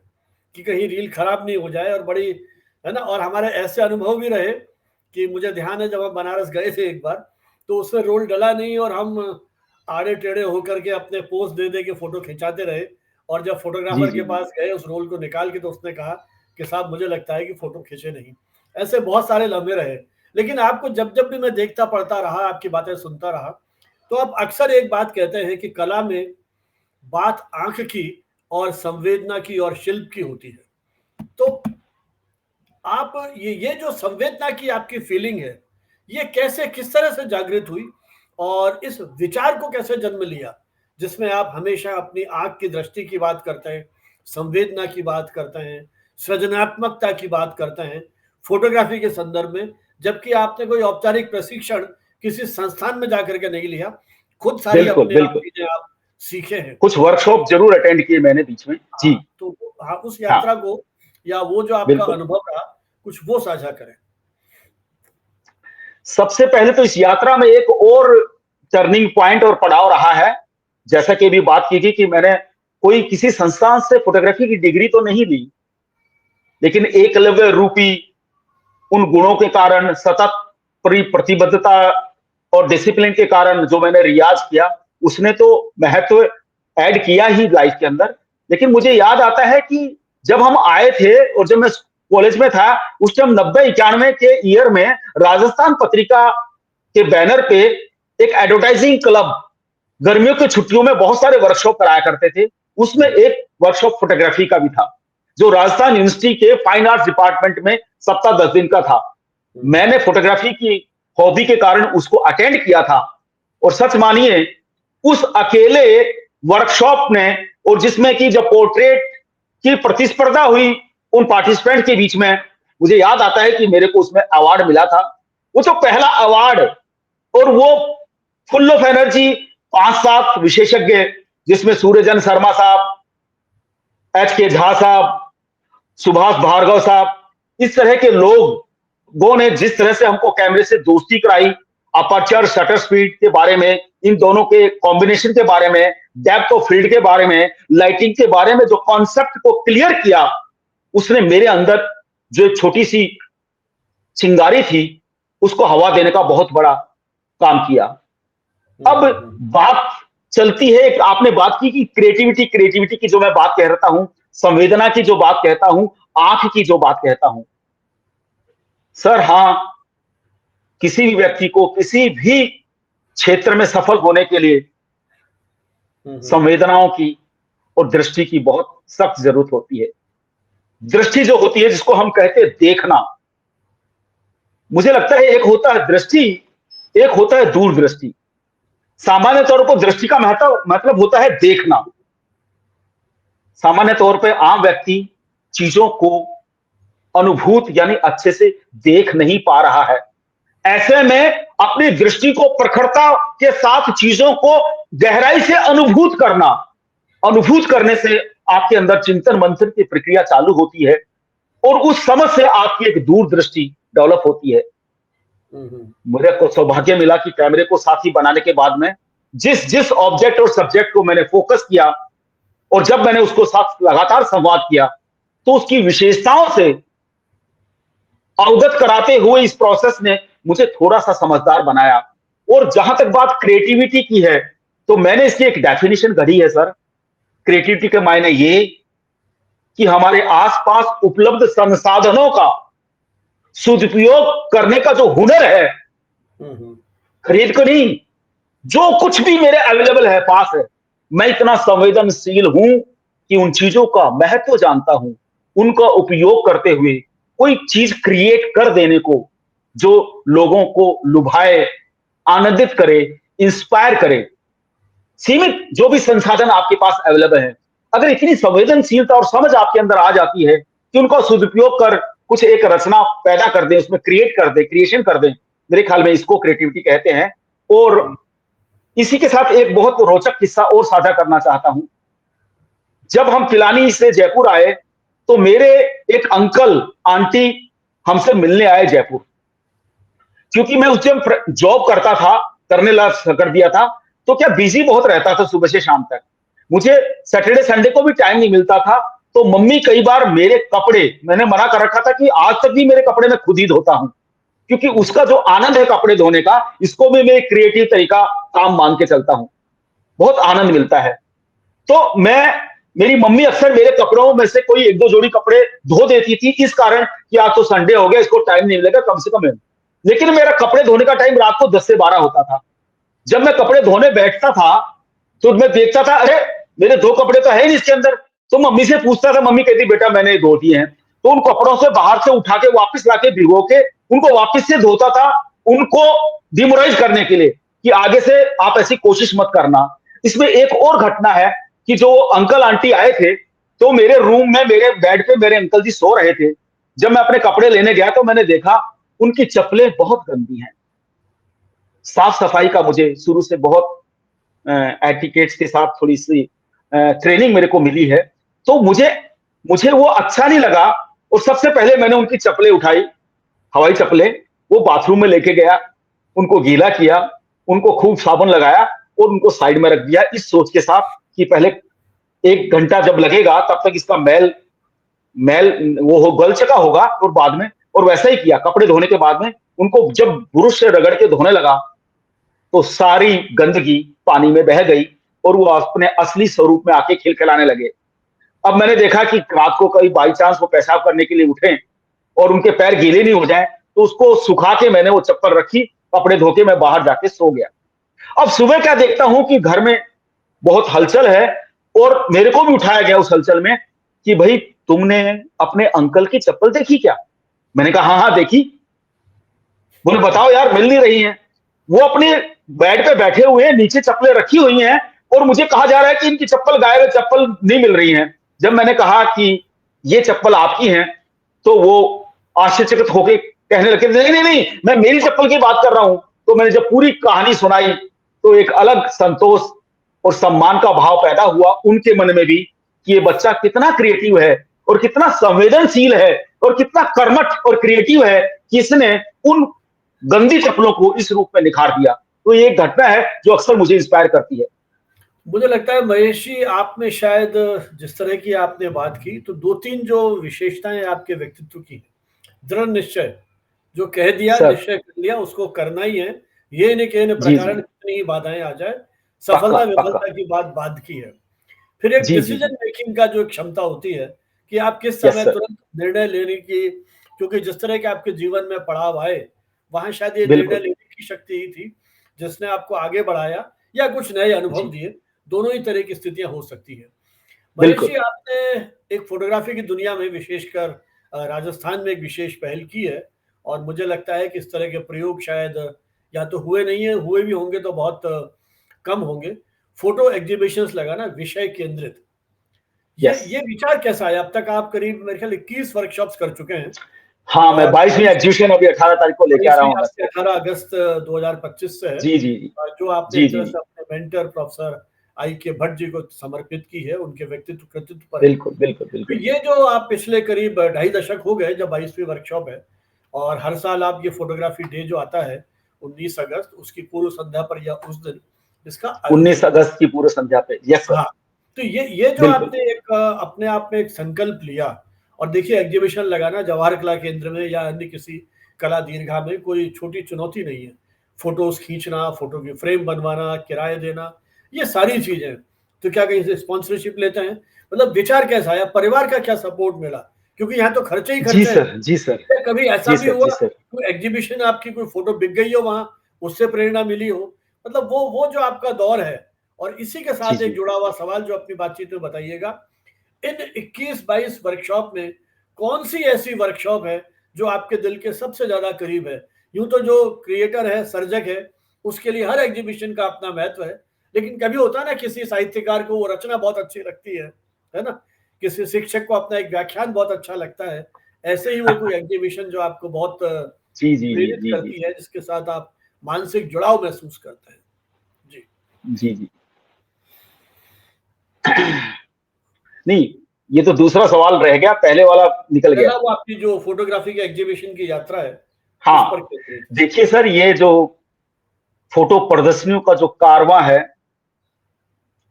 कि कहीं रील खराब नहीं हो जाए, और बड़ी, है ना, और हमारे ऐसे अनुभव भी रहे कि मुझे ध्यान है जब हम बनारस गए थे एक बार, तो उसमें रोल डला नहीं और हम आड़े टेढ़े होकर के अपने पोज दे दे के फोटो खिंचाते रहे, और जब जी फोटोग्राफर जी के पास गए उस रोल को निकाल के, तो उसने कहा कि साहब मुझे लगता है कि फोटो खींचे नहीं। ऐसे बहुत सारे लम्हे रहे, लेकिन आपको जब जब भी मैं देखता पढ़ता रहा, आपकी बातें सुनता रहा, तो आप अक्सर एक बात कहते हैं कि कला में बात आंख की और संवेदना की और शिल्प की होती है। तो आप ये जो संवेदना की आपकी फीलिंग है, ये कैसे, किस तरह से जागृत हुई, और इस विचार को कैसे जन्म लिया जिसमें आप हमेशा अपनी आंख की दृष्टि की बात करते हैं, संवेदना की बात करते हैं, सृजनात्मकता की बात करते हैं फोटोग्राफी के संदर्भ में, जबकि आपने कोई औपचारिक प्रशिक्षण किसी संस्थान में जाकर के नहीं लिया, खुद सारी बिल्कुल अपने आप बिल्कुल, चीजें आप सीखे हैं। कुछ वर्कशॉप जरूर अटेंड किए मैंने बीच में। जी हाँ, तो हाँ, उस हाँ यात्रा को या वो जो आपका बिल्कुल। अनुभव रहा, कुछ वो साझा करें। सबसे पहले तो इस यात्रा में एक और टर्निंग पॉइंट और पड़ाव रहा है, जैसा कि अभी बात की थी कि मैंने कोई किसी संस्थान से फोटोग्राफी की डिग्री तो नहीं ली, लेकिन एकलव्य रूपी उन गुणों के कारण, सतत प्रतिबद्धता और डिसिप्लिन के कारण जो मैंने रियाज किया, उसने तो महत्व ऐड किया ही लाइफ के अंदर। लेकिन मुझे याद आता है कि जब हम आए थे और जब मैं कॉलेज में था, उस टाइम 90-91 के ईयर में राजस्थान पत्रिका के बैनर पे एक एडवर्टाइजिंग क्लब गर्मियों की छुट्टियों में बहुत सारे वर्कशॉप कराया करते थे। उसमें एक वर्कशॉप फोटोग्राफी का भी था, जो राजस्थान यूनिवर्सिटी के फाइन आर्ट्स डिपार्टमेंट में सप्ताह 10 दिन का था। मैंने फोटोग्राफी की हॉबी के कारण उसको अटेंड किया था, और सच मानिए उस अकेले वर्कशॉप ने, और जिसमें कि जब पोर्ट्रेट की प्रतिस्पर्धा हुई उन पार्टिसिपेंट के बीच में, मुझे याद आता है कि मेरे को उसमें अवार्ड मिला था। वो जो पहला अवार्ड, और वो फुल ऑफ एनर्जी 5-7 विशेषज्ञ, जिसमें सूर्यजन शर्मा साहब, HK झा साहब, सुभाष भार्गव साहब, इस तरह के लोगों ने जिस तरह से हमको कैमरे से दोस्ती कराई, अपर्चर शटर स्पीड के बारे में, इन दोनों के कॉम्बिनेशन के बारे में, डेप्थ ऑफ फील्ड के बारे में, लाइटिंग के बारे में जो कॉन्सेप्ट को क्लियर किया, उसने मेरे अंदर जो एक छोटी सी चिंगारी थी उसको हवा देने का बहुत बड़ा काम किया। अब बात चलती है, आपने बात की कि क्रिएटिविटी की जो मैं बात कह रहा हूं, संवेदना की जो बात कहता हूं, आंख की जो बात कहता हूं, सर हां, किसी भी व्यक्ति को किसी भी क्षेत्र में सफल होने के लिए संवेदनाओं की और दृष्टि की बहुत सख्त जरूरत होती है। दृष्टि जो होती है, जिसको हम कहते हैं देखना, मुझे लगता है एक होता है दृष्टि, एक होता है दूरदृष्टि। सामान्य तौर पर दृष्टि का मतलब होता है देखना। सामान्य तौर पर आम व्यक्ति चीजों को अनुभूत यानी अच्छे से देख नहीं पा रहा है। ऐसे में अपनी दृष्टि को प्रखरता के साथ चीजों को गहराई से अनुभूत करना, अनुभूत करने से आपके अंदर चिंतन मंथन की प्रक्रिया चालू होती है, और उस समझ से आपकी एक दूरदृष्टि डेवलप होती है। मुझे को सौभाग्य मिला कि कैमरे को साथी बनाने के बाद में जिस जिस ऑब्जेक्ट और सब्जेक्ट को मैंने फोकस किया, और जब मैंने उसको साथ लगातार संवाद किया, तो उसकी विशेषताओं से अवगत कराते हुए इस प्रोसेस ने मुझे थोड़ा सा समझदार बनाया। और जहां तक बात क्रिएटिविटी की है, तो मैंने इसकी एक डेफिनेशन गढ़ी है सर, क्रिएटिविटी के मायने ये कि हमारे आसपास उपलब्ध संसाधनों का सदुपयोग करने का जो हुनर है, खरीद को नहीं, जो कुछ भी मेरे अवेलेबल है, पास है, मैं इतना संवेदनशील हूं कि उन चीजों का महत्व जानता हूं, उनका उपयोग करते हुए कोई चीज क्रिएट कर देने को जो लोगों को लुभाए, आनंदित करे, इंस्पायर करे। सीमित जो भी संसाधन आपके पास अवेलेबल है, अगर इतनी संवेदनशीलता और समझ आपके अंदर आ जाती है कि उनका सदुपयोग कर कुछ एक रचना पैदा कर दे, उसमें क्रिएट कर दे, क्रिएशन कर दे, मेरे ख्याल में इसको क्रिएटिविटी कहते हैं। और इसी के साथ एक बहुत रोचक किस्सा और साझा करना चाहता हूं। जब हम पिलानी से जयपुर आए तो मेरे एक अंकल आंटी हमसे मिलने आए जयपुर, क्योंकि मैं उस टाइम जॉब करता था, करने लगा कर दिया था, तो क्या बिजी बहुत रहता था सुबह से शाम तक, मुझे सैटरडे संडे को भी टाइम नहीं मिलता था। तो मम्मी कई बार मेरे कपड़े, मैंने मना कर रखा था कि आज तक भी मेरे कपड़े मैं खुद ही धोता हूं, क्योंकि उसका जो आनंद है कपड़े धोने का, इसको भी मैं एक क्रिएटिव तरीका काम मान के चलता हूं, बहुत आनंद मिलता है। तो मेरी मम्मी अक्सर मेरे कपड़ों में से कोई एक दो जोड़ी कपड़े धो देती थी, इस कारण कि आज तो संडे हो गया, इसको टाइम नहीं मिलेगा, कम से कम। लेकिन मेरा कपड़े धोने का टाइम रात को 10 से 12 होता था। जब मैं कपड़े धोने बैठता था तो मैं देखता था, अरे मेरे 2 कपड़े तो है नहीं इसके अंदर। तो मम्मी से पूछता था, मम्मी कहती बेटा मैंने धो दिए हैं। तो उन कपड़ों से बाहर से उठा के वापस लाके भिगो के उनको वापस से धोता था, उनको डिमोराइज करने के लिए कि आगे से आप ऐसी कोशिश मत करना। इसमें एक और घटना है कि जो अंकल आंटी आए थे, तो मेरे रूम में मेरे बेड पे मेरे अंकल जी सो रहे थे। जब मैं अपने कपड़े लेने गया तो मैंने देखा उनकी चप्पलें बहुत गंदी हैं। साफ सफाई का मुझे शुरू से बहुत एटिकेट्स के साथ थोड़ी सी ट्रेनिंग मेरे को मिली है, तो मुझे मुझे वो अच्छा नहीं लगा। और सबसे पहले मैंने उनकी चप्पलें उठाई, हवाई चप्पलें, वो बाथरूम में लेके गया, उनको गीला किया, उनको खूब साबुन लगाया और उनको साइड में रख दिया, इस सोच के साथ कि पहले 1 घंटा जब लगेगा तब तक इसका मैल मैल वो हो गल चुका होगा, और बाद में, और वैसा ही किया। कपड़े धोने के बाद में उनको जब ब्रश से रगड़ के धोने लगा तो सारी गंदगी पानी में बह गई और वो अपने असली स्वरूप में आके खिलखिलाने लगे। अब मैंने देखा कि रात को कहीं बाई चांस वो पेशाब करने के लिए उठे और उनके पैर गीले नहीं हो जाए, तो उसको सुखा के मैंने वो चप्पल रखी, कपड़े धो के मैं बाहर जाके सो गया। अब सुबह क्या देखता हूं कि घर में बहुत हलचल है और मेरे को भी उठाया गया उस हलचल में कि भाई तुमने अपने अंकल की चप्पल देखी क्या? मैंने कहा हाँ हाँ देखी। बोले बताओ यार, मिल नहीं रही है। वो अपने बेड पे बैठे हुए हैं, नीचे चप्पलें रखी हुई हैं और मुझे कहा जा रहा है कि इनकी चप्पल गायब है, चप्पल नहीं मिल रही है। जब मैंने कहा कि ये चप्पल आपकी है, तो वो आश्चर्यचकित होकर कहने लगे नहीं नहीं नहीं, मैं मेरी चप्पल की बात कर रहा हूं। तो मैंने जब पूरी कहानी सुनाई तो एक अलग संतोष और सम्मान का भाव पैदा हुआ उनके मन में भी कि ये बच्चा कितना क्रिएटिव है और कितना संवेदनशील है और कितना कर्मठ और क्रिएटिव है कि इसने उन गंदी चप्पलों को इस रूप में निखार दिया। तो ये एक घटना है जो अक्सर मुझे इंस्पायर करती है। मुझे लगता है महेश जी, आप में शायद जिस तरह की आपने बात की, तो 2-3 जो विशेषताएं आपके व्यक्तित्व की है। दृढ़ निश्चय, जो कह दिया, सर, निश्चय कर लिया, उसको करना ही है। ये नहीं कि जी प्रकार जी, कितनी ही बाधाएं आ जाए, पक्का सफलता पक्का, विफलता की बात बाद की है। फिर एक जी जी जी, डिसीजन मेकिंग का जो एक क्षमता होती है कि आप किस यस समय सर, तुरंत निर्णय लेने की, क्योंकि जिस तरह के आपके जीवन में पड़ाव आए, वहां शायद ये निर्णय बिल्कुल, लेने की शक्ति ही थी जिसने आपको आगे बढ़ाया या कुछ नए अनुभव जी, दिए। दोनों ही तरह की स्थितियां हो सकती है। महेश जी, बिल्कुल, आपने एक फोटोग्राफी की दुनिया में, विशेषकर राजस्थान में, एक विशेष पहल की है और मुझे लगता है कि इस तरह के प्रयोग शायद या तो हुए नहीं है, हुए भी होंगे तो बहुत कम होंगे। फोटो एग्जीबिशंस लगाना विषय केंद्रित, यस। ये विचार कैसा आया? अब तक आप करीब मेरे ख्याल 21 वर्कशॉप्स कर चुके हैं हाँ, मैं और 22वीं एग्जीबिशन अभी 18 तारीख को लेके आ रहा 22वीं हूँ अगस्त आपके में। 18 अगस्त 2025 से है, जी जी जी, जो आपने जी एक जी तरह जी, से अपने मेंटर प्रोफेसर आई के भट्ट जी को समर्पित की है, उनके व्यक्तित्व कृतित्व पर है। बिल्कुल बिल्कुल तो बिल्कुल, ये जो आप पिछले करीब 2.5 दशक हो गए जब 22वीं वर्कशॉप है, और हर साल आप ये फोटोग्राफी डे जो आता है 19 अगस्त, उसकी पूर्व संध्या पर या उस दिन इसका आयोजन 19 होता अगस्त की पूर्व संध्या पे, यस है। सर, हाँ, तो ये जो बिल्कुल, आपने एक अपने आप में एक संकल्प लिया, और देखिए एग्जीबिशन लगाना जवाहर कला केंद्र में या अन्य किसी कला दीर्घा में कोई छोटी चुनौती नहीं है। फोटोज खींचना, फोटो की फ्रेम बनवाना, किराए देना, ये सारी चीजें, तो क्या कहीं से स्पॉन्सरशिप लेते हैं? मतलब विचार कैसा आया, परिवार का क्या सपोर्ट मिला? क्योंकि यहाँ तो खर्चे ही जी खर्चे हैं। सर, जी सर, क्या कभी ऐसा जी भी सर, जी हुआ सर। कोई एग्जीबिशन आपकी कोई फोटो बिक गई हो वहां, उससे प्रेरणा मिली हो? मतलब वो जो आपका दौर है, और इसी के जी, साथ एक जी। जुड़ा हुआ सवाल जो अपनी बातचीत में बताइएगा, इन 21-22 वर्कशॉप में कौन सी ऐसी वर्कशॉप है जो आपके दिल के सबसे ज्यादा करीब है? यूं तो जो क्रिएटर है, सर्जक है, उसके लिए हर एग्जीबिशन का अपना महत्व है, लेकिन कभी होता है ना किसी साहित्यकार को वो रचना बहुत अच्छी लगती है ना? किसी शिक्षक को अपना एक व्याख्यान बहुत अच्छा लगता है। ऐसे ही वो कोई एग्जीबिशन जो आपको बहुत जी, जी, जी, प्रेरित जी, जी, करती है, जिसके साथ आप मानसिक जुड़ाव महसूस करते हैं? जी। जी, जी। नहीं, ये तो दूसरा सवाल रह गया, पहले वाला निकल गया। पहला वो आपकी जो फोटोग्राफी के एग्जीबिशन की यात्रा है, उस पर हाँ, केंद्रित है। देखिए सर, ये जो फोटो प्रदर्शनियों का जो कारवां है,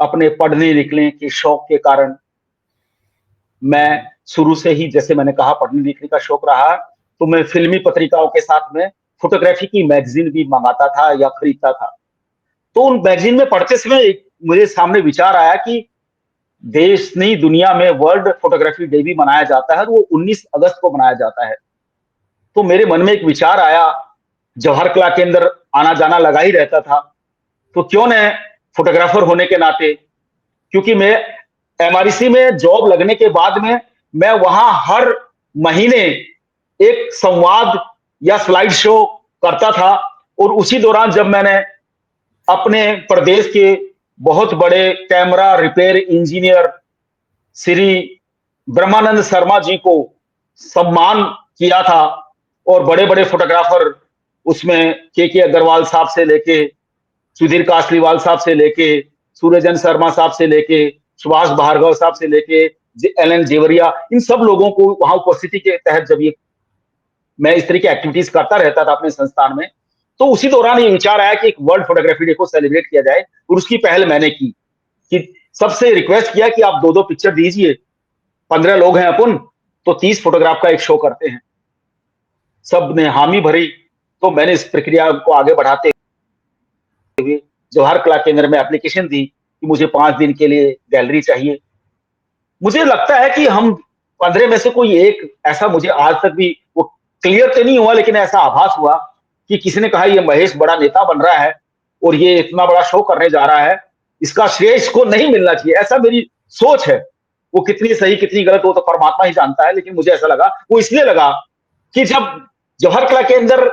अपने पढ़ने-लिखने के शौक के कारण मैं शुरू से ही, जैसे मैंने कहा, पढ़ने-लिखने का शौक रहा, तो मैं फ़िल्मी पत्रिकाओं के साथ में फ़ोटोग्राफ़ी की मैगज़ीन भी मँगाता था या खरीदता था। तो उन मैगज़ीन में पढ़ते समय एक मुझे सामने विचार आया कि देश नहीं, दुनिया में वर्ल्ड फ़ोटोग्राफ़ी डे भी मनाया जाता है और वो 19 अगस्त को मनाया जाता है। तो मेरे मन में एक विचार आया, जवाहर कला केंद्र आना-जाना लगा ही रहता था, तो क्यों न फ़ोटोग्राफ़र होने के नाते, क्योंकि मैं एमआरईसी में जॉब लगने के बाद में मैं वहाँ हर महीने एक संवाद या स्लाइड शो करता था, और उसी दौरान जब मैंने अपने प्रदेश के बहुत बड़े कैमरा रिपेयर इंजीनियर श्री ब्रह्मानंद शर्मा जी को सम्मान किया था, और बड़े-बड़े फोटोग्राफर उसमें के अग्रवाल साहब से लेके, सुधीर कासलीवाल साहब से लेके, सूर्यजन शर्मा साहब से लेके, सुभाष भार्गव साहब से लेके, एलन जेवरिया, इन सब लोगों को वहां उपस्थिति के तहत जब ये मैं इस तरह की एक्टिविटीज करता रहता था अपने संस्थान में, तो उसी दौरान ये विचार आया कि एक वर्ल्ड फोटोग्राफी डे को सेलिब्रेट किया जाए, और उसकी पहल मैंने की कि सबसे रिक्वेस्ट किया कि आप 2-2 पिक्चर दीजिए, 15 लोग हैं अपन, तो 30 फोटोग्राफ का एक शो करते हैं। सबने हामी भरी, तो मैंने इस प्रक्रिया को आगे बढ़ाते हुए जवाहर कला केंद्र में एप्लीकेशन दी कि मुझे 5 दिन के लिए गैलरी चाहिए। मुझे लगता है कि हम 15 में से कोई एक, ऐसा मुझे आज तक भी वो क्लियर तो नहीं हुआ, लेकिन ऐसा आभास हुआ कि किसी ने कहा ये महेश बड़ा नेता बन रहा है और ये इतना बड़ा शो करने जा रहा है, इसका श्रेय इसको नहीं मिलना चाहिए, ऐसा मेरी सोच है। वो कितनी सही कितनी गलत वो तो परमात्मा ही जानता है, लेकिन मुझे ऐसा लगा, वो इसलिए लगा कि जब जवाहर कला के अंदर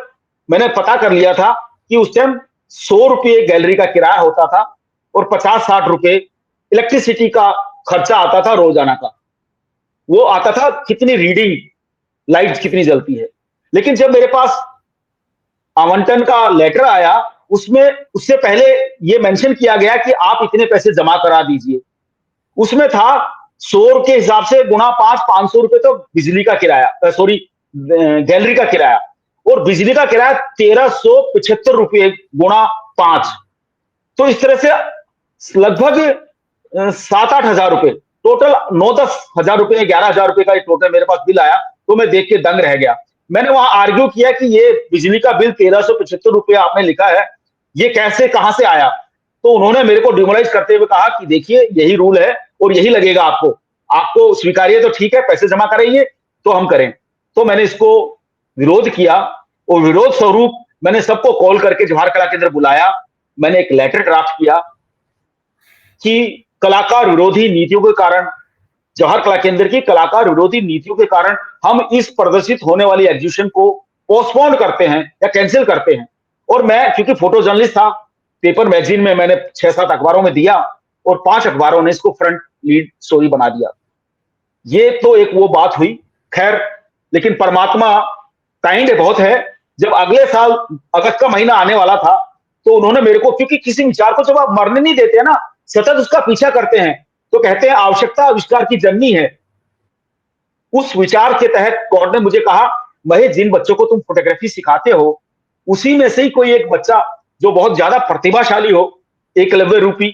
मैंने पता कर लिया था कि उस टाइम 100 रुपये गैलरी का किराया होता था और 50-60 रुपए इलेक्ट्रिसिटी का खर्चा आता था रोजाना का। वो आता था कितनी रीडिंग, लाइट कितनी जलती है। लेकिन जब मेरे पास आवंटन का लेटर आया, उसमें उससे पहले ये मेंशन किया गया कि आप इतने पैसे जमा करा दीजिए। उसमें था 100 के हिसाब से गुणा 5, 500 रुपए तो बिजली का किराया, सॉरी गैलरी का किराया, और बिजली का किराया 1375 रुपए गुणा 5। तो इस तरह से लगभग 7-8 हजार रुपए, टोटल 9-10 हजार रुपए, 11 हजार रुपए का एक टोटल मेरे पास बिल आया। तो मैं देख के दंग रह गया। मैंने वहां आर्ग्यू किया कि ये बिजली का बिल 1375 रुपए आपने लिखा है, ये कैसे कहां से आया? तो उन्होंने मेरे को डिमोलाइज करते हुए कहा कि देखिए यही रूल है और यही लगेगा आपको, आपको स्वीकार्य तो ठीक है, पैसे जमा कराइए तो हम करें। तो मैंने इसको विरोध किया, और विरोध स्वरूप मैंने सबको कॉल करके जवाहर कला केंद्र बुलाया। मैंने एक लेटर ड्राफ्ट किया कि कलाकार विरोधी नीतियों के कारण, जवाहर कला केंद्र की कलाकार विरोधी नीतियों के कारण हम इस प्रदर्शित होने वाली एग्जीबिशन को पोस्टपोन करते हैं या कैंसिल करते हैं। और मैं क्योंकि फोटो जर्नलिस्ट था, पेपर मैगजीन में मैंने 6-7 अखबारों में दिया, और 5 अखबारों ने इसको फ्रंट लीड स्टोरी बना दिया। ये तो एक वो बात हुई। खैर, लेकिन परमात्मा काइंड बहुत है। जब अगले साल अगस्त का महीना आने वाला था, तो उन्होंने मेरे को, क्योंकि किसी विचार को जब आप मरने नहीं देते ना, सतत उसका पीछा करते हैं, तो कहते हैं आवश्यकता आविष्कार की जननी है। उस विचार के तहत गॉड ने मुझे कहा, महेश, जिन बच्चों को तुम फोटोग्राफी सिखाते हो, उसी में से ही कोई एक बच्चा जो बहुत ज्यादा प्रतिभाशाली हो, एकलव्य रूपी,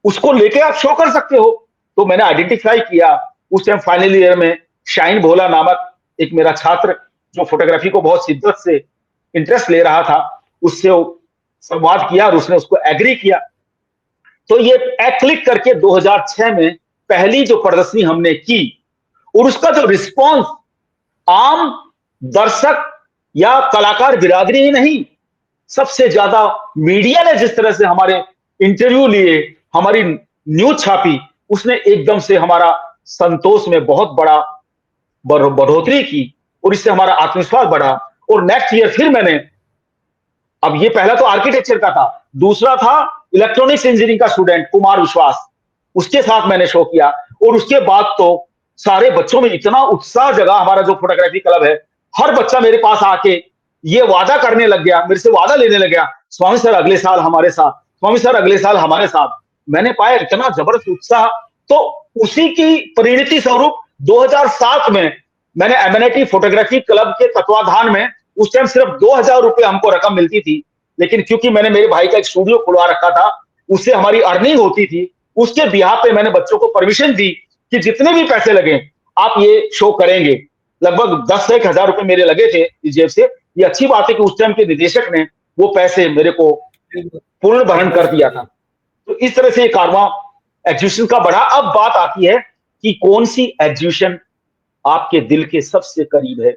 उसको लेके आप शो कर सकते हो। तो मैंने आइडेंटिफाई किया उस टाइम फाइनल ईयर में शाइन भोला नामक एक मेरा छात्र, जो फोटोग्राफी को बहुत शिद्दत से इंटरेस्ट ले रहा था, उससे संवाद किया और उसने उसको एग्री किया। तो ये क्लिक करके 2006 में पहली जो प्रदर्शनी हमने की और उसका जो रिस्पॉन्स आम दर्शक या कलाकार बिरादरी ही नहीं, सबसे ज्यादा मीडिया ने जिस तरह से हमारे इंटरव्यू लिए, हमारी न्यूज छापी, उसने एकदम से हमारा संतोष में बहुत बड़ा बढ़ोतरी की और इससे हमारा आत्मविश्वास बढ़ा। और नेक्स्ट ईयर फिर मैंने, अब ये पहला तो आर्किटेक्चर का था, दूसरा था इलेक्ट्रॉनिक्स इंजीनियरिंग का स्टूडेंट कुमार विश्वास, उसके साथ मैंने शो किया। और उसके बाद तो सारे बच्चों में इतना उत्साह जगा, हमारा जो फोटोग्राफी क्लब है, हर बच्चा मेरे पास आके ये वादा करने लग गया, मेरे से वादा लेने लग गया, स्वामी सर अगले साल हमारे साथ, स्वामी सर अगले साल हमारे साथ। मैंने पाया इतना जबरदस्त उत्साह। तो उसी की परिणति स्वरूप 2007 में मैंने एमएनआईटी फोटोग्राफी क्लब के तत्वाधान में, उस टाइम सिर्फ 2000 रुपए हमको रकम मिलती थी, लेकिन क्योंकि मैंने मेरे भाई का एक स्टूडियो खुलवा रखा था, उससे हमारी अर्निंग होती थी, उसके बिहाफ पे मैंने बच्चों को परमिशन दी कि जितने भी पैसे लगे आप ये शो करेंगे। लगभग 10 से 1,000 रुपए मेरे लगे थे इस जेब से। ये अच्छी बात है कि उस टाइम के निदेशक ने वो पैसे मेरे को पूर्ण भरण कर दिया था। तो इस तरह से ये कारवां एग्जीबिशन का बढ़ा। अब बात आती है कि कौन सी एग्जीबिशन आपके दिल के सबसे करीब है।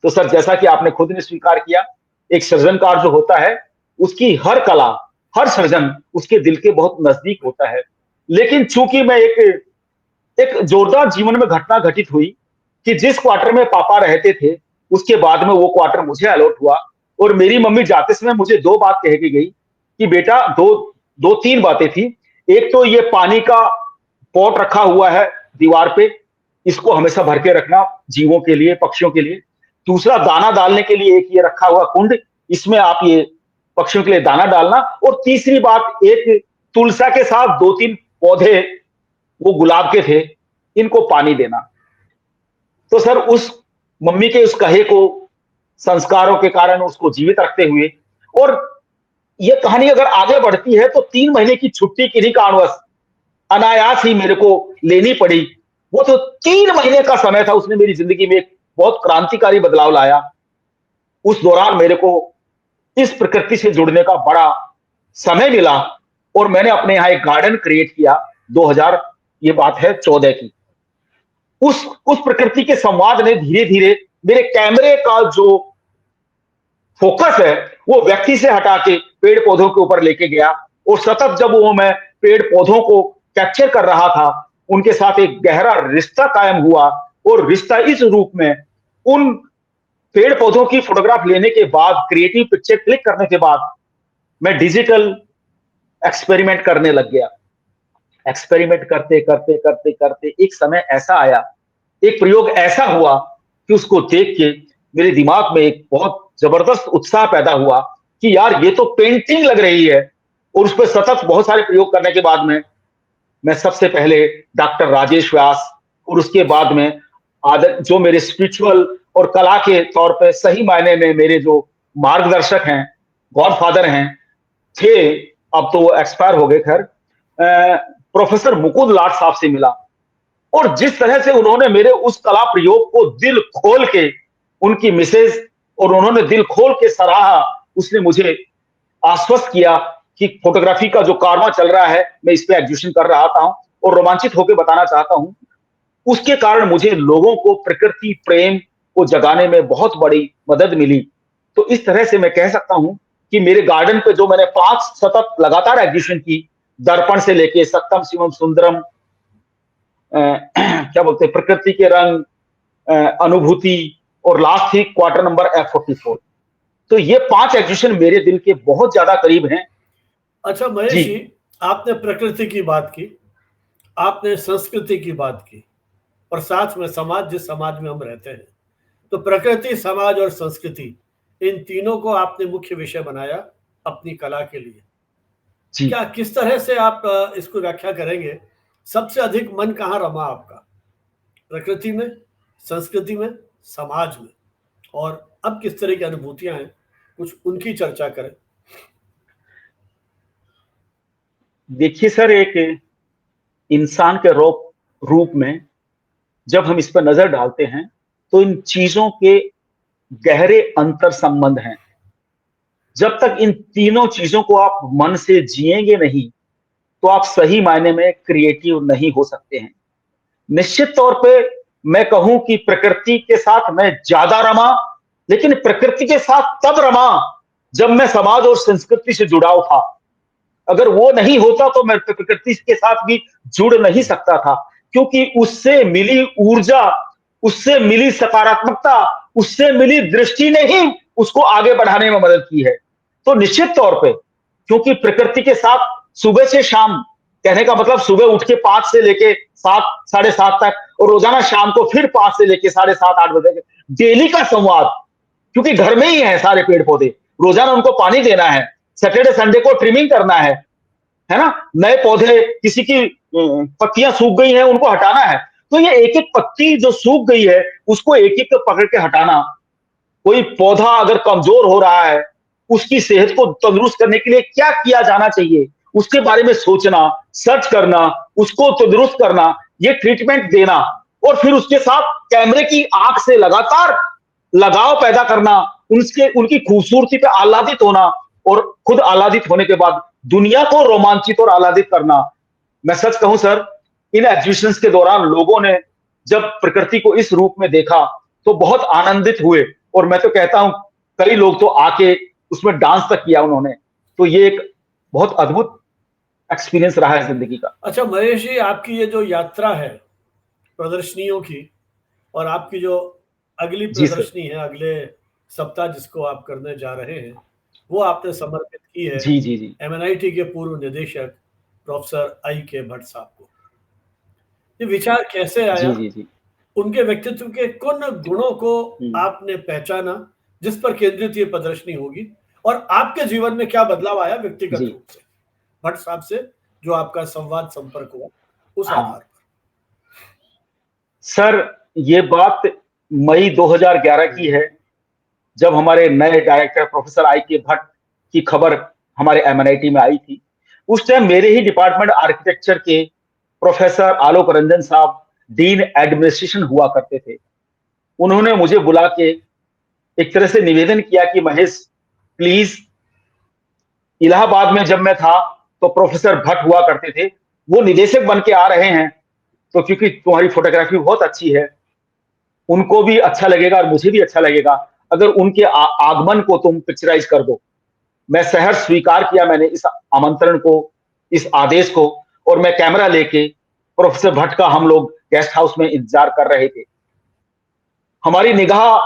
तो सर, जैसा कि आपने खुद ने स्वीकार किया, एक सृजनकार जो होता है उसकी हर कला, हर सृजन उसके दिल के बहुत नजदीक होता है। लेकिन चूंकि मैं एक जोरदार जीवन में घटना घटित हुई कि जिस क्वार्टर में पापा रहते थे, उसके बाद में वो क्वार्टर मुझे अलॉट हुआ। और मेरी मम्मी जाते समय मुझे दो बात कह के गई कि बेटा, दो तीन बातें थी। एक तो ये पानी का पॉट रखा हुआ है दीवार पे, इसको हमेशा भर के रखना जीवों के लिए, पक्षियों के लिए। दूसरा, दाना डालने के लिए एक ये रखा हुआ कुंड, इसमें आप ये पक्षियों के लिए दाना डालना। और तीसरी बात, एक तुलसा के साथ 2-3 पौधे वो गुलाब के थे, इनको पानी देना। तो सर, उस मम्मी के उस कहे को, संस्कारों के कारण उसको जीवित रखते हुए, और ये कहानी अगर आगे बढ़ती है तो 3 महीने की छुट्टी किन्हीं कारणवश अनायास ही मेरे को लेनी पड़ी। वो तो 3 महीने का समय था, उसने मेरी जिंदगी में एक बहुत क्रांतिकारी बदलाव लाया। उस दौरान मेरे को इस प्रकृति से जुड़ने का बड़ा समय मिला और मैंने अपने यहां एक गार्डन क्रिएट किया। 2000, ये बात है 14 की। उस प्रकृति के संवाद ने धीरे धीरे मेरे कैमरे का जो फोकस है वो व्यक्ति से हटा के पेड़ पौधों के ऊपर लेके गया। और सतत जब वो मैं पेड़ पौधों को कैप्चर कर रहा था, उनके साथ एक गहरा रिश्ता कायम हुआ। और रिश्ता इस रूप में, उन पेड़ पौधों की फोटोग्राफ लेने के बाद, क्रिएटिव पिक्चर क्लिक करने के बाद, मैं डिजिटल एक्सपेरिमेंट करने लग गया। एक्सपेरिमेंट करते करते करते करते एक समय ऐसा आया, एक प्रयोग ऐसा हुआ कि उसको देख के मेरे दिमाग में एक बहुत जबरदस्त उत्साह पैदा हुआ कि यार, ये तो पेंटिंग लग रही है। और उस पर सतत बहुत सारे प्रयोग करने के बाद में मैं सबसे पहले डॉक्टर राजेश व्यास, और उसके बाद में जो मेरे स्पिरिचुअल और कला के तौर पे सही मायने में मेरे जो मार्गदर्शक हैं, गॉडफादर हैं, थे, अब तो वो एक्सपायर हो गए खैर, प्रोफेसर मुकुंद लाट साहब से मिला। और जिस तरह से उन्होंने मेरे उस कला प्रयोग को दिल खोल के, उनकी मिसेज और उन्होंने दिल खोल के सराहा, उसने मुझे आश्वस्त किया कि फोटोग्राफी का जो कारवां चल रहा है, मैं इस पे एग्जीबिशन कर रहा था और रोमांचित होकर बताना चाहता हूं, उसके कारण मुझे लोगों को प्रकृति प्रेम को जगाने में बहुत बड़ी मदद मिली। तो इस तरह से मैं कह सकता हूं कि मेरे गार्डन पे जो मैंने 5 सतत लगातार एग्जीबिशन की, दर्पण से लेके सत्यम शिवम सुंदरम, क्या बोलते हैं, प्रकृति के रंग, अनुभूति, और लास्ट थी क्वार्टर नंबर F44। तो ये 5 एग्जीबिशन मेरे दिल के बहुत ज्यादा करीब हैं। अच्छा महेश जी, आपने प्रकृति की बात की, आपने संस्कृति की बात की, और साथ में समाज, जिस समाज में हम रहते हैं, तो प्रकृति, समाज और संस्कृति, इन तीनों को आपने मुख्य विषय बनाया अपनी कला के लिए। क्या, किस तरह से आप इसको व्याख्या करेंगे? सबसे अधिक मन कहाँ रमा आपका? प्रकृति में, संस्कृति में, समाज में? और अब किस तरह की अनुभूतियां हैं, कुछ उनकी चर्चा करें। देखिए सर, एक इंसान के रूप में जब हम इस पर नजर डालते हैं तो इन चीजों के गहरे अंतर संबंध हैं। जब तक इन तीनों चीजों को आप मन से जिएंगे नहीं, तो आप सही मायने में क्रिएटिव नहीं हो सकते हैं। निश्चित तौर पे मैं कहूं कि प्रकृति के साथ मैं ज्यादा रमा, लेकिन प्रकृति के साथ तब रमा जब मैं समाज और संस्कृति से जुड़ाव था। अगर वो नहीं होता तो मैं प्रकृति के साथ भी जुड़ नहीं सकता था, क्योंकि उससे मिली ऊर्जा, उससे मिली सकारात्मकता, उससे मिली दृष्टि ने ही उसको आगे बढ़ाने में मदद की है। तो निश्चित तौर पे, क्योंकि प्रकृति के साथ सुबह से शाम, कहने का मतलब सुबह उठ के 5 से लेके 7 साढ़े 7 तक, और रोजाना शाम को फिर 5 से लेके साढ़े 7 8 बजे डेली का संवाद, क्योंकि घर में ही है सारे पेड़ पौधे, रोजाना उनको पानी देना है, सैटरडे संडे को ट्रिमिंग करना है ना, नए पौधे, किसी की पत्तियां सूख गई हैं उनको हटाना है। तो ये एक एक पत्ती जो सूख गई है उसको एक एक पकड़ के हटाना, कोई पौधा अगर कमजोर हो रहा है, उसकी सेहत को तंदुरुस्त करने के लिए क्या किया जाना चाहिए, उसके बारे में सोचना, सर्च करना, उसको तंदुरुस्त करना, ये ट्रीटमेंट देना, और फिर उसके साथ कैमरे की आंख से लगातार लगाव पैदा करना, उनकी खूबसूरती पे आह्लादित होना, और खुद आह्लादित होने के बाद दुनिया को रोमांचित और आह्लादित करना। मैं सच कहूं सर, इन एग्जीबिशंस के दौरान लोगों ने जब प्रकृति को इस रूप में देखा तो बहुत आनंदित हुए, और मैं तो कहता हूं कई लोग तो आके उसमें डांस तक किया उन्होंने। तो ये एक बहुत अद्भुत एक्सपीरियंस रहा है जिंदगी का। अच्छा महेश जी, आपकी ये जो यात्रा है प्रदर्शनियों की, और आपकी जो अगली जी सर। प्रदर्शनी है अगले सप्ताह जिसको आप करने जा रहे हैं, वो आपने समर्पित की है जी जी जी। एमएनआईटी के पूर्व निदेशक प्रोफेसर आई के भट्ट साहब को। ये विचार कैसे आया? जी जी जी। उनके व्यक्तित्व के किन गुणों को हम्म। आपने पहचाना जिस पर केंद्रित ये प्रदर्शनी होगी, और आपके जीवन में क्या बदलाव आया व्यक्तिगत जी। रूप से भट्ट साहब से जो आपका संवाद संपर्क हुआ उस आधार हाँ पर? सर, ये बात मई 2011 की है, जब हमारे नए डायरेक्टर प्रोफेसर आई के भट्ट की खबर हमारे एमएनआईटी में आई थी। उस टाइम मेरे ही डिपार्टमेंट आर्किटेक्चर के प्रोफेसर आलोक रंजन साहब डीन एडमिनिस्ट्रेशन हुआ करते थे। उन्होंने मुझे बुला के एक तरह से निवेदन किया कि महेश प्लीज, इलाहाबाद में जब मैं था तो प्रोफेसर भट्ट हुआ करते थे, वो निदेशक बन के आ रहे हैं, तो क्योंकि तुम्हारी फोटोग्राफी बहुत अच्छी है, उनको भी अच्छा लगेगा और मुझे भी अच्छा लगेगा अगर उनके आगमन को तुम पिक्चराइज कर दो। मैं सहर्ष स्वीकार किया मैंने इस आमंत्रण को, इस आदेश को, और मैं कैमरा लेके प्रोफेसर भट्ट का हम लोग गेस्ट हाउस में इंतजार कर रहे थे। हमारी निगाह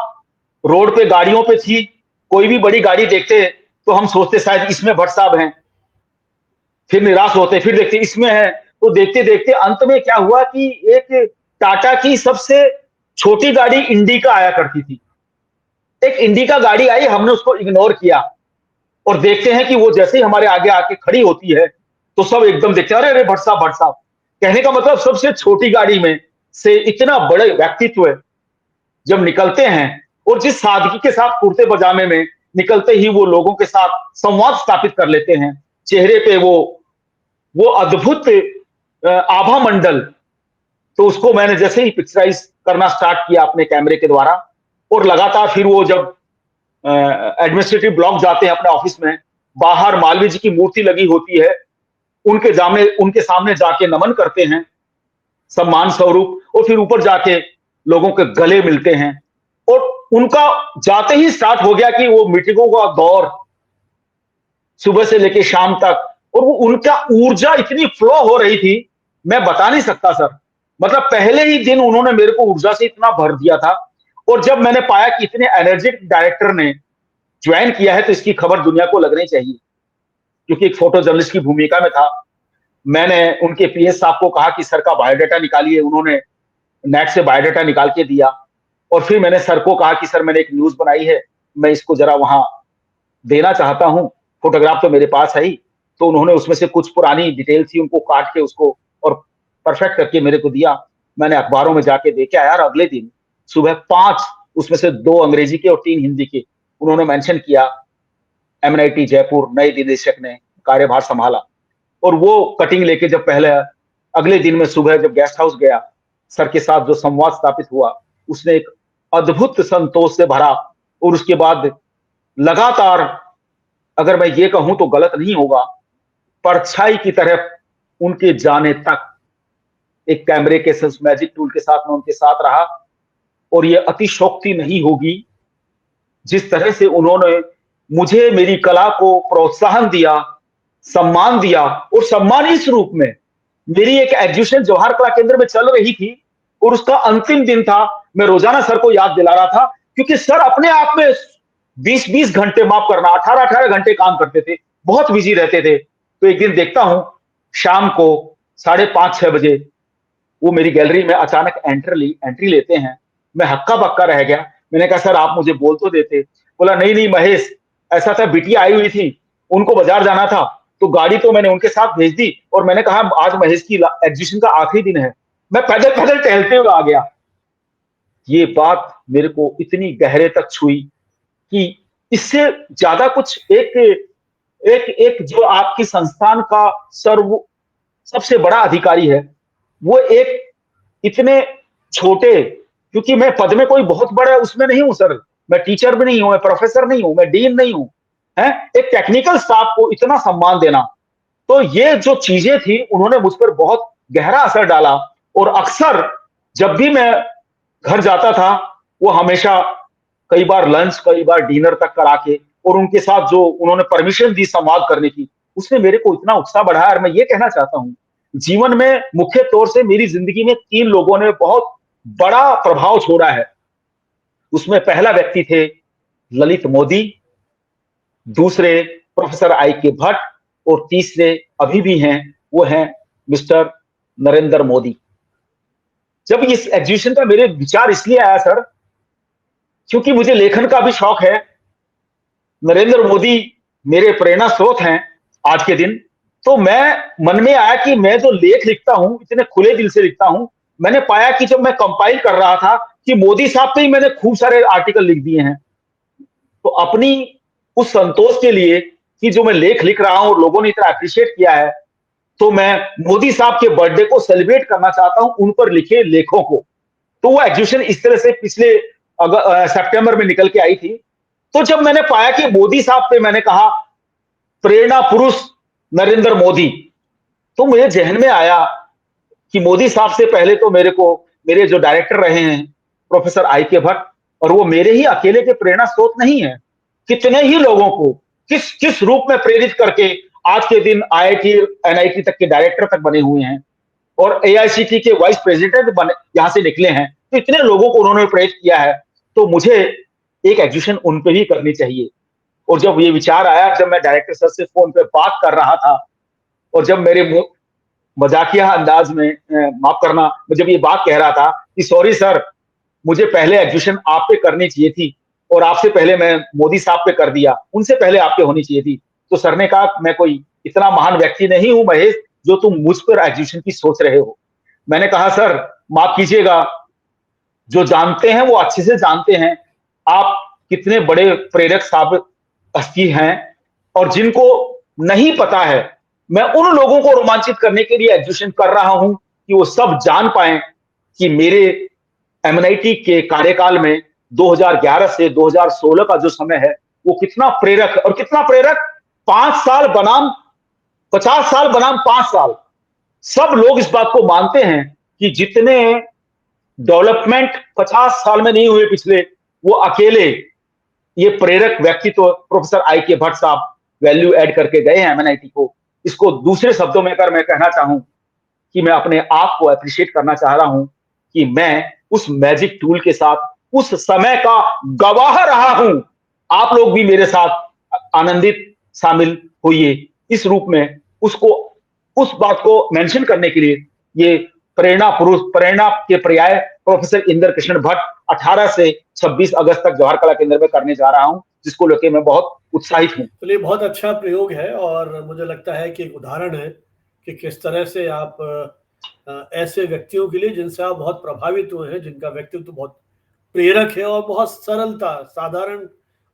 रोड पे गाड़ियों पे थी, कोई भी बड़ी गाड़ी देखते तो हम सोचते शायद इसमें भट्ट साहब हैं, फिर निराश होते, फिर देखते इसमें है, तो देखते देखते अंत में क्या हुआ कि एक टाटा की सबसे छोटी गाड़ी इंडिका आया करती थी, एक इंडिका गाड़ी आई, हमने उसको इग्नोर किया, और देखते हैं कि वो जैसे ही हमारे आगे आके खड़ी होती है तो सब एकदम देखते हैं, अरे अरे भट्ट साहब भट्ट साहब। कहने का मतलब सबसे छोटी गाड़ी में से इतना बड़े व्यक्तित्व जब निकलते हैं, और जिस सादगी के साथ कुर्ते पजामे में निकलते ही वो लोगों के साथ संवाद स्थापित कर लेते हैं, चेहरे पे वो अद्भुत आभा मंडल, तो उसको मैंने जैसे ही पिक्चराइज करना स्टार्ट किया अपने कैमरे के द्वारा, और लगातार फिर वो जब एडमिनिस्ट्रेटिव ब्लॉक जाते हैं अपने ऑफिस में, बाहर मालवीय जी की मूर्ति लगी होती है, उनके सामने जाके नमन करते हैं सम्मान स्वरूप, और फिर ऊपर जाके लोगों के गले मिलते हैं, और उनका जाते ही स्टार्ट हो गया कि वो मीटिंगों का दौर सुबह से लेके शाम तक, और वो उनका ऊर्जा इतनी फ्लो हो रही थी, मैं बता नहीं सकता सर। मतलब पहले ही दिन उन्होंने मेरे को ऊर्जा से इतना भर दिया था, और जब मैंने पाया कि इतने एनर्जेटिक डायरेक्टर ने ज्वाइन किया है तो इसकी खबर दुनिया को लगनी चाहिए, क्योंकि एक फोटो जर्नलिस्ट की भूमिका में था। मैंने उनके पीएस साहब को कहा कि सर का बायोडाटा निकालिए, उन्होंने नेट से बायोडाटा निकाल के दिया, और फिर मैंने सर को कहा कि सर मैंने एक न्यूज बनाई है, मैं इसको जरा वहां देना चाहता हूं, फोटोग्राफ तो मेरे पास है ही। तो उन्होंने उसमें से कुछ पुरानी डिटेल थी उनको काट के उसको और परफेक्ट करके मेरे को दिया। मैंने अखबारों में जाके देखे आया, और अगले दिन सुबह 5, उसमें से 2 अंग्रेजी के और 3 हिंदी के उन्होंने मेंशन किया, एमएनआईटी जयपुर नए निदेशक ने कार्यभार संभाला। और वो कटिंग लेके जब पहले अगले दिन में सुबह जब गेस्ट हाउस गया, सर के साथ जो संवाद स्थापित हुआ, उसने एक अद्भुत संतोष से भरा, और उसके बाद लगातार, अगर मैं ये कहूं तो गलत नहीं होगा, परछाई की तरह उनके जाने तक एक कैमरे के साथ, मैजिक टूल के साथ मैं उनके साथ रहा। और ये अतिशयोक्ति नहीं होगी, जिस तरह से उन्होंने मुझे मेरी कला को प्रोत्साहन दिया, सम्मान दिया, और सम्मान इस रूप में, मेरी एक एग्जीबिशन जवाहर कला केंद्र में चल रही थी और उसका अंतिम दिन था। मैं रोजाना सर को याद दिला रहा था, क्योंकि सर अपने आप में 20-20 घंटे, माफ करना, 18-18 घंटे काम करते थे, बहुत बिजी रहते थे। तो एक दिन देखता हूं शाम को 5:30-6 बजे वो मेरी गैलरी में अचानक एंट्री लेते हैं। मैं हक्का बक्का रह गया। मैंने कहा सर आप मुझे बोल तो देते। बोला नहीं नहीं महेश, ऐसा था, बिटिया आई हुई थी, उनको बाजार जाना था, तो गाड़ी तो मैंने उनके साथ भेज दी, और मैंने कहा आज महेश की एग्जीबिशन का आखिरी दिन है, मैं पैदल पैदल टहलते हुए आ गया। ये बात मेरे को इतनी गहरे तक छुई कि इससे ज्यादा कुछ, एक एक एक जो आपकी संस्थान का सर्व सबसे बड़ा अधिकारी है, वो एक इतने छोटे, क्योंकि मैं पद में कोई बहुत बड़ा उसमें नहीं हूं सर, मैं टीचर भी नहीं हूं, मैं प्रोफेसर नहीं हूं, मैं डीन नहीं हूं, है, एक टेक्निकल स्टाफ को इतना सम्मान देना, तो ये जो चीजें थी उन्होंने मुझ पर बहुत गहरा असर डाला। और अक्सर जब भी मैं घर जाता था, वो हमेशा कई बार लंच, कई बार डिनर तक करा के, और उनके साथ जो उन्होंने परमिशन दी संवाद करने की, उसने मेरे को इतना उत्साह बढ़ाया। और मैं ये कहना चाहता हूं, जीवन में मुख्य तौर से मेरी जिंदगी में 3 लोगों ने बहुत बड़ा प्रभाव छोड़ा है। उसमें पहला व्यक्ति थे ललित मोदी, दूसरे प्रोफेसर आई के भट्ट, और तीसरे अभी भी हैं, वो हैं मिस्टर नरेंद्र मोदी। जब इस एग्जीबिशन का मेरे विचार इसलिए आया सर, क्योंकि मुझे लेखन का भी शौक है। नरेंद्र मोदी मेरे प्रेरणा स्रोत हैं आज के दिन। तो मैं मन में आया कि मैं जो लेख लिखता हूं, इतने खुले दिल से लिखता हूं। मैंने पाया कि जब मैं कंपाइल कर रहा था कि मोदी साहब पे ही मैंने खूब सारे आर्टिकल लिख दिए हैं। तो अपनी उस संतोष के लिए कि जो मैं लेख लिख रहा हूं और लोगों ने इतना अप्रिशिएट किया है, तो मैं मोदी साहब के बर्थडे को सेलिब्रेट करना चाहता हूं उन पर लिखे लेखों को। तो वो एग्जीबिशन इस तरह से पिछले सितंबर में निकल के आई थी। तो जब मैंने पाया कि मोदी साहब पे मैंने कहा प्रेरणा पुरुष नरेंद्र मोदी, तो मुझे जहन में आया कि मोदी साहब से पहले तो मेरे जो डायरेक्टर रहे हैं प्रोफेसर आई के भट्ट, और वो मेरे ही अकेले के प्रेरणा स्रोत नहीं है, कितने ही लोगों को किस किस रूप में प्रेरित करके आज के दिन आईआईटी एनआईटी तक के डायरेक्टर तक बने हुए हैं, और एआईसीटी के वाइस प्रेसिडेंट बने, यहां से निकले हैं। तो इतने लोगों को उन्होंने प्रेरित किया है, तो मुझे एक एग्जीबिशन उन पे ही करनी चाहिए। और जब ये विचार आया, जब मैं डायरेक्टर सर से फोन पे बात कर रहा था, और जब मेरे मजाकिया अंदाज में, माफ करना, मैं जब ये बात कह रहा था कि सॉरी सर, मुझे पहले एग्जीबिशन आप पे करनी चाहिए थी, और आपसे पहले मैं मोदी साहब पे कर दिया, उनसे पहले आप पे होनी चाहिए थी। तो सर ने कहा मैं कोई इतना महान व्यक्ति नहीं हूं महेश, जो तुम मुझ पर एग्जीबिशन की सोच रहे हो। मैंने कहा सर माफ कीजिएगा, जो जानते हैं वो अच्छे से जानते हैं आप कितने बड़े प्रेरक साबित हस्ती हैं, और जिनको नहीं पता है, मैं उन लोगों को रोमांचित करने के लिए एग्जीबिशन कर रहा हूं कि वो सब जान पाए कि मेरे एमएनआईटी के कार्यकाल में 2011 से 2016 का जो समय है वो कितना प्रेरक, और कितना प्रेरक, 5 साल बनाम 50 साल बनाम 5 साल, सब लोग इस बात को मानते हैं कि जितने डेवलपमेंट 50 साल में नहीं हुए पिछले, वो अकेले ये प्रेरक व्यक्तित्व प्रोफेसर आई के भट्ट साहब वैल्यू ऐड करके गए हैं एमएनआईटी को। इसको दूसरे शब्दों में अगर मैं कहना चाहूं कि मैं अपने आप को अप्रिशिएट करना चाह रहा हूं कि मैं उस मैजिक टूल के साथ उस समय का गवाह रहा हूं। आप लोग भी मेरे साथ आनंदित शामिल होइए इस रूप में। उसको, उस बात को मेंशन करने के लिए ये प्रेरणा पुरुष, प्रेरणा के पर्याय प्रोफेसर इंद्र कृष्ण भट्ट 18 से 26 अगस्त तक जवाहर कला केंद्र में करने जा रहा हूं, जिसको लेके मैं बहुत उत्साहित हूं। चलिए, बहुत अच्छा प्रयोग है, और मुझे लगता है कि एक उदाहरण है कि किस तरह से आप ऐसे व्यक्तियों के लिए जिनसे आप बहुत प्रभावित हुए हैं, जिनका व्यक्तित्व बहुत प्रेरक है और बहुत सरलता, साधारण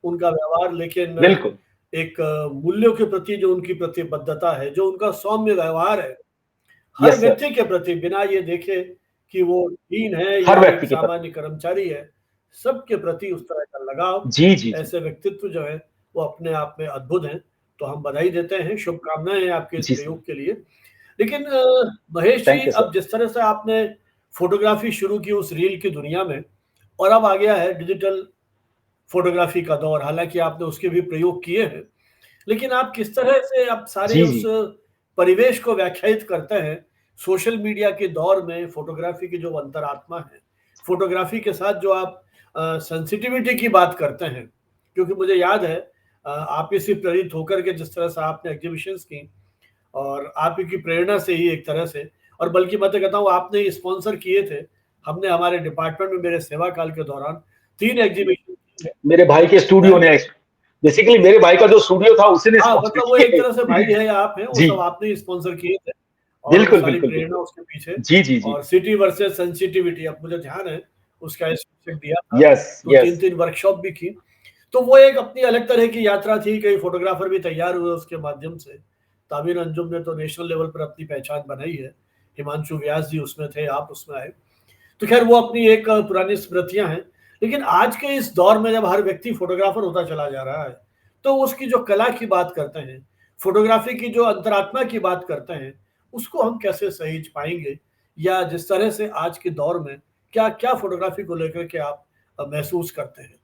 उनका व्यवहार, लेकिन बिल्कुल। एक मूल्यों के प्रति जो उनकी प्रतिबद्धता है, जो उनका सौम्य व्यवहार है हर यस सर। व्यक्ति के प्रति, बिना ये देखे कि वो डीन है हर या एक व्यक्ति के प्रति। सामान्य कर्मचारी है, सबके प्रति उस तरह का लगाव, जी जी जी। ऐसे व्यक्तित्व जो है वो अपने आप में अद्भुत हैं। तो हम बधाई देते हैं, शुभकामनाएं हैं आपके इस जी सर। प्रयोग के लिए। लेकिन महेश थैंक जी, यू अब सर। जिस तरह से आपने फोटोग्राफी शुरू की उस रील की दुनिया में, और अब आ गया है डिजिटल फोटोग्राफी का दौर, हालांकि आपने उसके भी प्रयोग किए हैं, लेकिन आप किस तरह से आप सारे जी उस जी। परिवेश को व्याख्यायित करते हैं सोशल मीडिया के दौर में फोटोग्राफी की जो अंतरात्मा है, फोटोग्राफी के साथ जो आप सेंसिटिविटी की बात करते हैं, क्योंकि मुझे याद है आप इसी प्रेरित होकर के जिस तरह से आपने एग्जीबिशंस की, और आप ही की प्रेरणा से ही एक तरह से, और बल्कि मैं तो कहता हूँ आपने स्पॉन्सर किए थे, हमने हमारे डिपार्टमेंट में मेरे सेवा काल के दौरान 3 एग्जीबिशन किए मेरे भाई के स्टूडियो हैं। ने, बेसिकली मेरे भाई का जो स्टूडियो था उसी ने हाँ, स्पॉन्सर मतलब वो एक किए। तरह से भाई है या आप हैं, वो जी, सब आपने ही स्पॉन्सर किए थे, और वो बिल्कुल, सारी बिल्कुल, प्रेरणा बिल्कुल। उसके पीछे। जी, जी, जी। और सिटी वर्सेस सेंसिटिविटी, अब मुझे ध्यान है, उसका शीर्षक दिया था, यस, तो यस। 3-3 वर्कशॉप भी की। तो वो एक अपनी अलग तरह की यात्रा थी, कई फोटोग्राफर भी तैयार हुए उसके माध्यम से। तामीर अंजुम ने तो नेशनल लेवल पर अपनी पहचान बनाई है, हिमांशु व्यास जी उसमें थे, आप उसमें आए। तो खैर वो अपनी एक पुरानी स्मृतियां हैं, लेकिन आज के इस दौर में जब हर व्यक्ति फोटोग्राफर होता चला जा रहा है, तो उसकी जो कला की बात करते हैं, फोटोग्राफी की जो अंतरात्मा की बात करते हैं, उसको हम कैसे सहेज पाएंगे, या जिस तरह से आज के दौर में क्या क्या फोटोग्राफी को लेकर के आप महसूस करते हैं?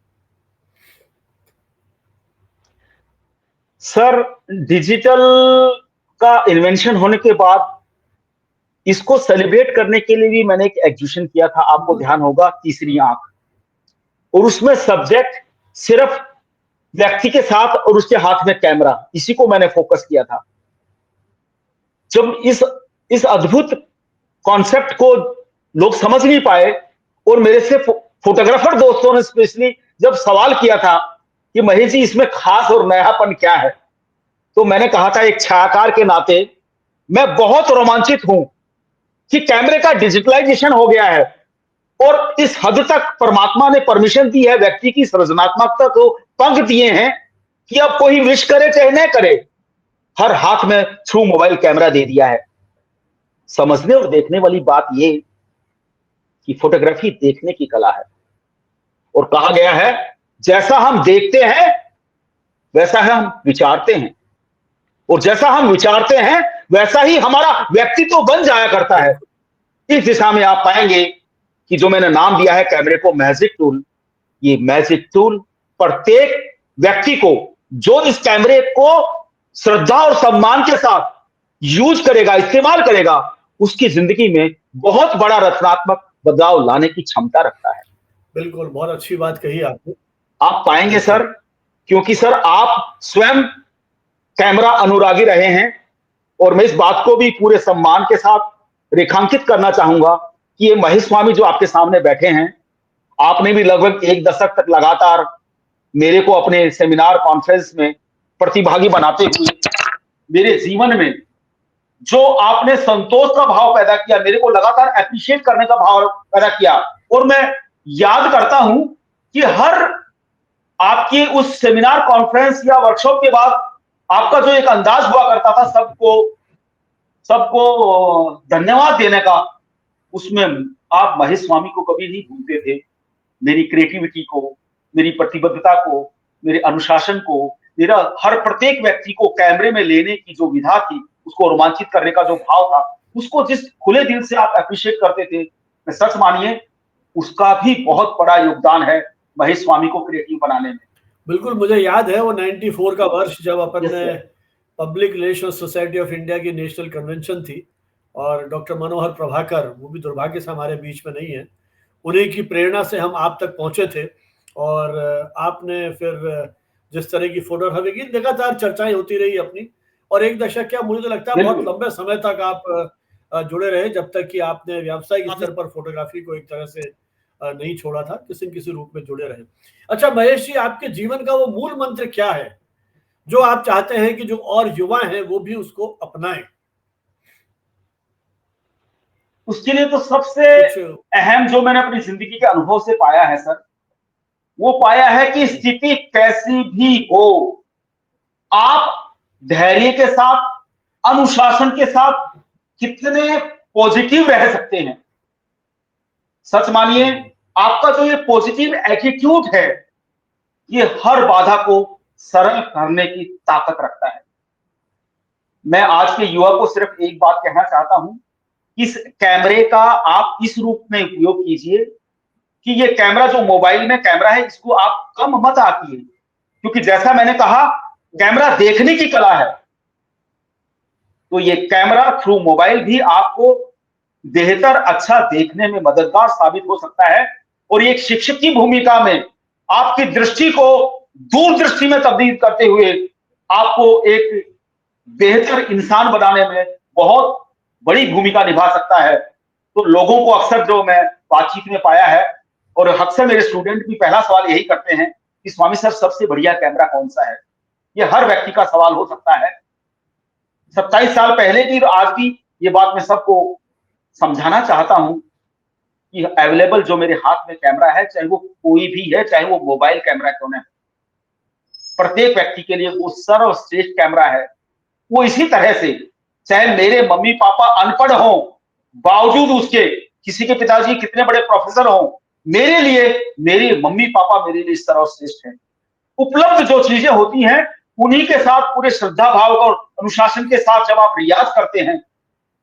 सर, डिजिटल का इन्वेंशन होने के बाद इसको सेलिब्रेट करने के लिए भी मैंने एक एग्जीबिशन किया था, आपको बिल्कुल। ध्यान होगा, तीसरी आंख। और उसमें सब्जेक्ट सिर्फ व्यक्ति के साथ और उसके हाथ में कैमरा, इसी को मैंने फोकस किया था। जब इस अद्भुत कॉन्सेप्ट को लोग समझ नहीं पाए, और मेरे से फोटोग्राफर दोस्तों ने स्पेशली जब सवाल किया था कि महेश जी इसमें खास और नयापन क्या है, तो मैंने कहा था एक छायाकार के नाते मैं बहुत रोमांचित हूं कि कैमरे का डिजिटलाइजेशन हो गया है, और इस हद तक परमात्मा ने परमिशन दी है, व्यक्ति की सृजनात्मकता को पंख दिए हैं कि अब कोई विश करे चाहे न करे, हर हाथ में थ्रू मोबाइल कैमरा दे दिया है। समझने और देखने वाली बात यह कि फोटोग्राफी देखने की कला है, और कहा गया है जैसा हम देखते हैं वैसा है हम विचारते हैं, और जैसा हम विचारते हैं वैसा ही हमारा व्यक्तित्व बन जाया करता है। बिल्कुल। इस दिशा में आप पाएंगे कि जो मैंने नाम दिया है कैमरे को मैजिक टूल, ये मैजिक टूल प्रत्येक व्यक्ति को जो इस कैमरे को श्रद्धा और सम्मान के साथ यूज करेगा, इस्तेमाल करेगा, उसकी जिंदगी में बहुत बड़ा रचनात्मक बदलाव लाने की क्षमता रखता है। बिल्कुल, बहुत अच्छी बात कही आपने। आप पाएंगे बिल्कुल। सर, क्योंकि सर आप स्वयं कैमरा अनुरागी रहे हैं, और मैं इस बात को भी पूरे सम्मान के साथ रेखांकित करना चाहूंगा कि ये महेश स्वामी जो आपके सामने बैठे हैं, आपने भी लगभग 1 दशक तक लगातार मेरे को अपने सेमिनार कॉन्फ्रेंस में प्रतिभागी बनाते हुए मेरे जीवन में जो आपने संतोष का भाव पैदा किया, मेरे को लगातार एप्रिशिएट करने का भाव पैदा किया, और मैं याद करता हूं कि हर आपकी उस सेमिनार कॉन्फ्रेंस या वर्कशॉप के बाद आपका जो एक अंदाज हुआ करता था सबको सबको धन्यवाद देने का, उसमें आप महेश स्वामी को कभी नहीं भूलते थे। मेरी क्रिएटिविटी को, मेरी प्रतिबद्धता को, मेरे अनुशासन को, मेरा हर प्रत्येक व्यक्ति को कैमरे में लेने की जो विधा थी, उसको रोमांचित करने का जो भाव था, उसको जिस खुले दिल से आप एप्रिशिएट करते थे, मैं सच मानिए उसका भी बहुत बड़ा योगदान है महेश स्वामी को क्रिएटिव बनाने में। बिल्कुल, मुझे याद है वो 94 का वर्ष जब अपन यस ने sir. Public relations society of India की नेशनल कन्वेंशन थी, और डॉक्टर मनोहर प्रभाकर, वो भी दुर्भाग्य से हमारे बीच में नहीं है, उन्हीं की प्रेरणा से हम आप तक पहुंचे थे। और आपने फिर जिस तरह की फोटोग्राफी की, लगातार चर्चाएं होती रही अपनी, और एक दशक क्या, मुझे तो लगता है बहुत बिल्कुल। लंबे समय तक आप जुड़े रहे, जब तक कि आपने व्यावसायिक स्तर पर फोटोग्राफी को एक तरह से नहीं छोड़ा था, किसी न किसी रूप में जुड़े रहे। अच्छा महेश जी, आपके जीवन का वो मूल मंत्र क्या है जो आप चाहते हैं कि जो और युवा हैं वो भी उसको अपनाएं? उसके लिए तो सबसे कुछ। अहम जो मैंने अपनी जिंदगी के अनुभव से पाया है सर, वो पाया है कि स्थिति कैसी भी हो, आप धैर्य के साथ, अनुशासन के साथ कितने पॉजिटिव रह सकते हैं। सच मानिए, आपका जो ये पॉजिटिव एटीट्यूड है, ये हर बाधा को सरल करने की ताकत रखता है। मैं आज के युवा को सिर्फ एक बात कहना चाहता हूं, इस कैमरे का आप इस रूप में उपयोग कीजिए कि ये कैमरा जो मोबाइल में कैमरा है इसको आप कम मत आंकिए, क्योंकि जैसा मैंने कहा कैमरा देखने की कला है। तो ये कैमरा थ्रू मोबाइल भी आपको बेहतर अच्छा देखने में मददगार साबित हो सकता है और ये एक शिक्षक की भूमिका में आपकी दृष्टि को दूरदृष्टि में तब्दील करते हुए आपको एक बेहतर इंसान बनाने में बहुत बड़ी भूमिका निभा सकता है। तो लोगों को अक्सर जो मैं बातचीत में पाया है और अक्सर मेरे स्टूडेंट भी पहला सवाल यही करते हैं कि स्वामी सर सबसे बढ़िया कैमरा कौन सा है। ये हर व्यक्ति का सवाल हो सकता है। 27 साल पहले की और आज की ये बात मैं सबको समझाना चाहता हूं कि अवेलेबल जो मेरे हाथ में कैमरा है, चाहे वो कोई भी है, चाहे वो मोबाइल कैमरा क्यों ना, प्रत्येक व्यक्ति के लिए वो सर्वश्रेष्ठ कैमरा है। वो इसी तरह से चाहे मेरे मम्मी पापा अनपढ़ हों, बावजूद उसके किसी के पिताजी कितने बड़े प्रोफेसर हों, मेरे लिए मेरे मम्मी पापा मेरे लिए सर्वश्रेष्ठ हैं। उपलब्ध जो चीजें होती हैं उन्हीं के साथ पूरे श्रद्धा भाव और अनुशासन के साथ जब आप रियाज करते हैं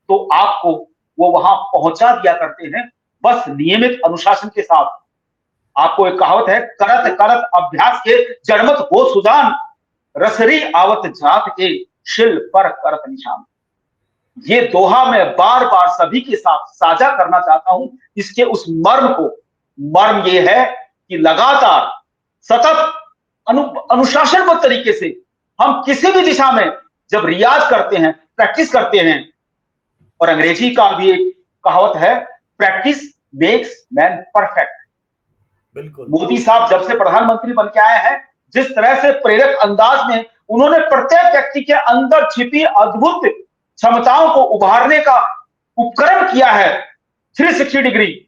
तो आपको वो वहां पहुंचा दिया करते हैं, बस नियमित अनुशासन के साथ। आपको एक कहावत है, करत करत अभ्यास के जड़मत हो सुजान, रसरी आवत जात के शिल पर करत निशान। ये दोहा मैं बार बार सभी के साथ साझा करना चाहता हूं। इसके उस मर्म ये है कि लगातार सतत अनुशासनबद्ध तरीके से हम किसी भी दिशा में जब रियाज करते हैं, प्रैक्टिस करते हैं, और अंग्रेजी का भी एक कहावत है, प्रैक्टिस मेक्स मैन परफेक्ट। बिल्कुल। मोदी साहब जब से प्रधानमंत्री बन के आए हैं, जिस तरह से प्रेरक अंदाज में उन्होंने प्रत्येक व्यक्ति के अंदर छिपी अद्भुत क्षमताओं को उभारने का उपक्रम किया है 360 डिग्री,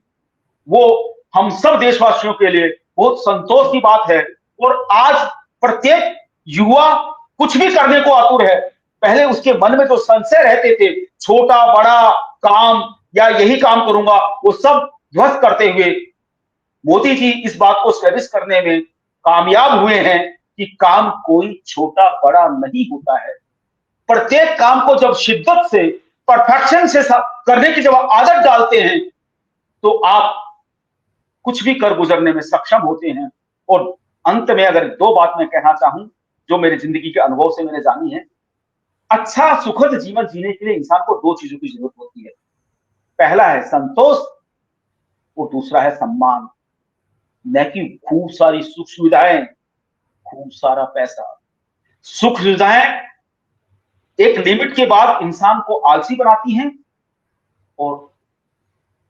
वो हम सब देशवासियों के लिए बहुत संतोष की बात है। और आज प्रत्येक युवा कुछ भी करने को आतुर है। पहले उसके मन में जो संशय रहते थे, छोटा बड़ा काम या यही काम करूंगा, वो सब ध्वस्त करते हुए मोदी जी इस बात को स्टैब्लिश करने में कामयाब हुए हैं कि काम कोई छोटा बड़ा नहीं होता है। प्रत्येक काम को जब शिद्दत से, परफेक्शन से करने की जब आदत डालते हैं तो आप कुछ भी कर गुजरने में सक्षम होते हैं। और अंत में अगर दो बात मैं कहना चाहूं जो मेरे जिंदगी के अनुभव से मैंने जानी है, अच्छा सुखद जीवन जीने के लिए इंसान को दो चीजों की जरूरत होती है। पहला है संतोष और दूसरा है सम्मान। न कि खूब सारी सुख सुविधाएं, खूब सारा पैसा। सुख सुविधाएं एक लिमिट के बाद इंसान को आलसी बनाती हैं और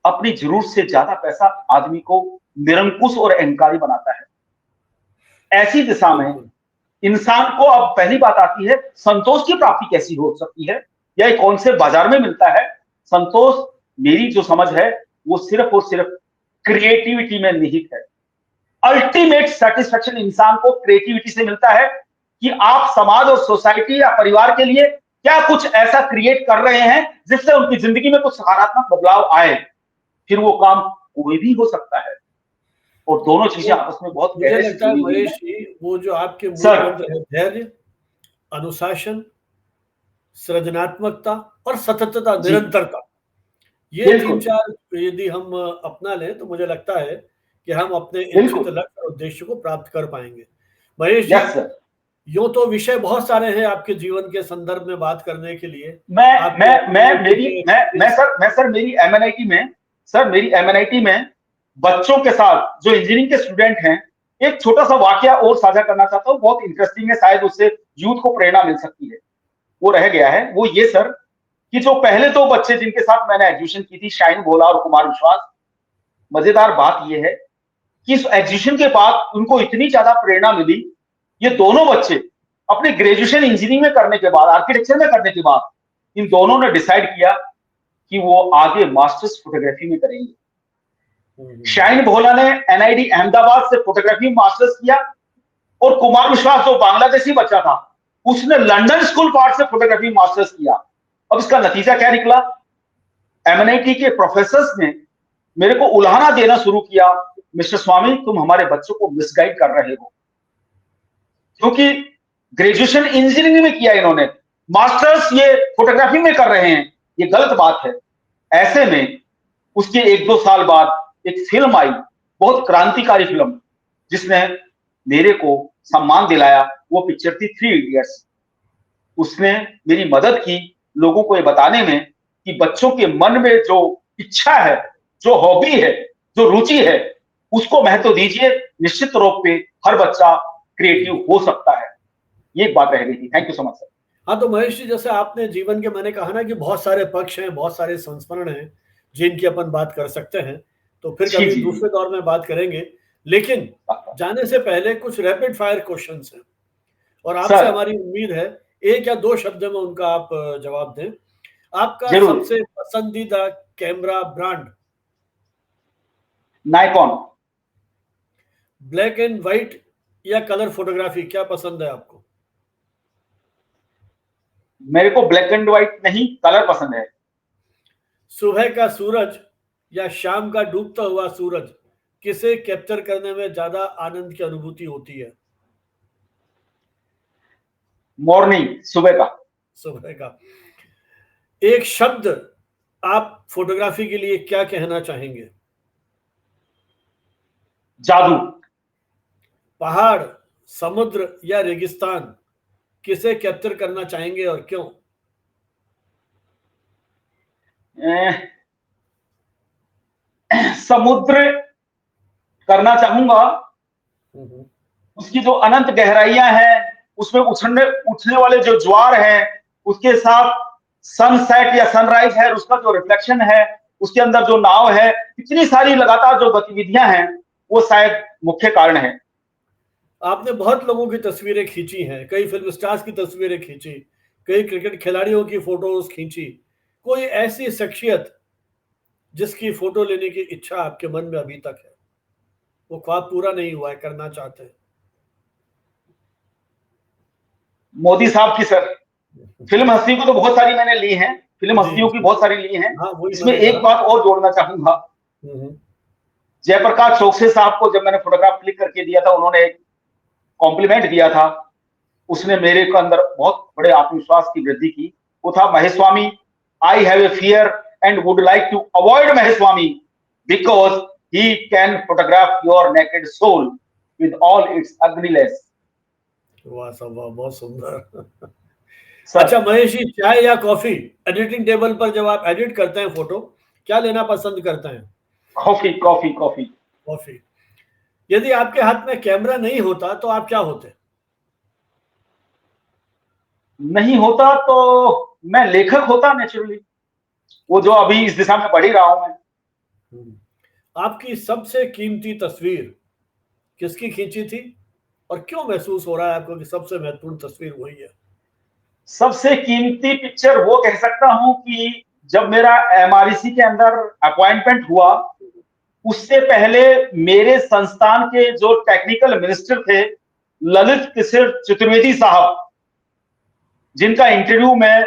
अपनी जरूरत से ज्यादा पैसा आदमी को निरंकुश और अहंकारी बनाता है। ऐसी दिशा में इंसान को अब पहली बात आती है, संतोष की प्राप्ति कैसी हो सकती है या कौन से बाजार में मिलता है। संतोष मेरी जो समझ है वो सिर्फ और सिर्फ क्रिएटिविटी में निहित है। अल्टीमेट सेटिस्फेक्शन इंसान को क्रिएटिविटी से मिलता है कि आप समाज और सोसाइटी या परिवार के लिए क्या कुछ ऐसा क्रिएट कर रहे हैं जिससे उनकी जिंदगी में कुछ सकारात्मक बदलाव आए। फिर वो काम कोई भी हो सकता है और दोनों चीजें आपस में बहुत मुझे लगता है महेश जी, वो जो आपके मूल मंत्र है, धैर्य, अनुशासन, सृजनात्मकता और सततता, निरंतरता, ये 3-4 यदि हम अपना लें तो मुझे लगता है कि हम अपने इच्छित लक्ष्य और उद्देश्य को प्राप्त कर पाएंगे। महेश जी, यूं तो विषय बहुत सारे हैं आपके जीवन के संदर्भ में बात करने के लिए। मेरी एमएनआईटी में बच्चों के साथ जो इंजीनियरिंग के स्टूडेंट हैं, एक छोटा सा वाकया और साझा करना चाहता हूं, बहुत इंटरेस्टिंग है, शायद उससे यूथ को प्रेरणा मिल सकती है। वो रह गया है, वो ये सर कि जो पहले 2 बच्चे जिनके साथ मैंने एग्जीबिशन की थी, शाइन भोला और कुमार विश्वास, मजेदार बात ये है कि इस एग्जीबिशन के बाद उनको इतनी ज्यादा प्रेरणा मिली, ये दोनों बच्चे अपने ग्रेजुएशन इंजीनियरिंग में करने के बाद, आर्किटेक्चर में करने के बाद, इन दोनों ने डिसाइड किया कि वो आगे मास्टर्स फोटोग्राफी में करेंगे। शाइन भोला ने एनआईडी अहमदाबाद से फोटोग्राफी में मास्टर्स किया और कुमार विश्वास जो बांग्लादेशी बच्चा था, उसने लंदन स्कूल ऑफ आर्ट से फोटोग्राफी में मास्टर्स किया। अब इसका नतीजा क्या निकला? एमएनआईटी के प्रोफेसर्स ने मेरे को उल्हाना देना शुरू किया, मिस्टर स्वामी तुम हमारे बच्चों को मिसगाइड कर रहे हो, क्योंकि ग्रेजुएशन इंजीनियरिंग में किया इन्होंने, मास्टर्स ये फोटोग्राफी में कर रहे हैं, ये गलत बात है। ऐसे में उसके 1-2 साल बाद एक फिल्म आई, बहुत क्रांतिकारी फिल्म, जिसने मेरे को सम्मान दिलाया। वो पिक्चर थी थ्री इडियट्स। उसने मेरी मदद की लोगों को ये बताने में कि बच्चों के मन में जो इच्छा है, जो हॉबी है, जो रुचि है, उसको महत्व दीजिए। निश्चित रूप पे हर बच्चा क्रिएटिव हो सकता है। ये एक बात रह गई थी। Thank you so much sir. हाँ, तो महेश जी, जैसे आपने जीवन के, मैंने कहा ना कि बहुत सारे पक्ष हैं, बहुत सारे संस्मरण हैं जिनकी अपन बात कर सकते हैं, तो फिर जी कभी जी जी। दूसरे दौर में बात करेंगे। लेकिन जाने से पहले कुछ रैपिड फायर क्वेश्चंस हैं और आपसे सर हमारी उम्मीद है 1 या 2 शब्दों में उनका आप जवाब दें। आपका जरूर। सबसे पसंदीदा camera brand? Nikon. Black and white या कलर फोटोग्राफी, क्या पसंद है आपको? मेरे को ब्लैक एंड व्हाइट नहीं, कलर पसंद है। सुबह का सूरज या शाम का डूबता हुआ सूरज, किसे कैप्चर करने में ज्यादा आनंद की अनुभूति होती है? मॉर्निंग, सुबह का। सुबह का। एक शब्द आप फोटोग्राफी के लिए क्या कहना चाहेंगे? जादू। पहाड़, समुद्र या रेगिस्तान, किसे कैप्चर करना चाहेंगे और क्यों? समुद्र करना चाहूंगा। हम्म, उसकी जो अनंत गहराइयां हैं, उसमें उछलने उठने वाले जो ज्वार हैं, उसके साथ सनसेट या सनराइज है, उसका जो रिफ्लेक्शन है, उसके अंदर जो नाव है, इतनी सारी लगातार जो गतिविधियां हैं, वो शायद मुख्य कारण है। आपने बहुत लोगों की तस्वीरें खींची हैं, कई फिल्म स्टार्स की तस्वीरें खींची, कई क्रिकेट खिलाड़ियों की फोटोज खींची। कोई ऐसी शख्सियत जिसकी फोटो लेने की इच्छा आपके मन में अभी तक है, वो ख्वाब पूरा नहीं हुआ है, करना चाहते हैं? मोदी साहब की सर। फिल्म हस्ती को तो बहुत सारी मैंने ली हैं, फिल्म जी हस्तियों की जी। बहुत सारी ली हैं। हाँ, वही इसमें मैंने एक कहा। बात और जोड़ना चाहूंगा। हम्म, जयप्रकाश चौकसे साहब को जब मैंने फोटोग्राफ क्लिक करके दिया था, उन्होंने एक कॉम्प्लीमेंट दिया था। उसने मेरे को अंदर बहुत बड़े आत्मविश्वास की वृद्धि की। वो था, Maheswami, I have a fear and would like to avoid Maheswami because he can photograph your naked soul with all its ugliness. वाह सब वाह, बहुत सुंदर। सर। अच्छा महेश जी, चाय या कॉफी? एडिटिंग टेबल पर जब आप एडिट करते हैं फोटो, क्या लेना पसंद करते हैं? Coffee coffee coffee. कॉफी। यदि आपके हाथ में कैमरा नहीं होता तो आप क्या होते? नहीं होता तो मैं लेखक होता नेचुरली, वो जो अभी इस दिशा में बढ़ ही रहा हूं मैं। आपकी सबसे कीमती तस्वीर किसकी खींची थी और क्यों महसूस हो रहा है आपको कि सबसे महत्वपूर्ण तस्वीर वही है? सबसे कीमती पिक्चर वो कह सकता हूं कि जब मेरा एमआरईसी के अंदर अपॉइंटमेंट हुआ, उससे पहले मेरे संस्थान के जो टेक्निकल मिनिस्टर थे, ललित किशोर चतुर्वेदी साहब, जिनका इंटरव्यू मैं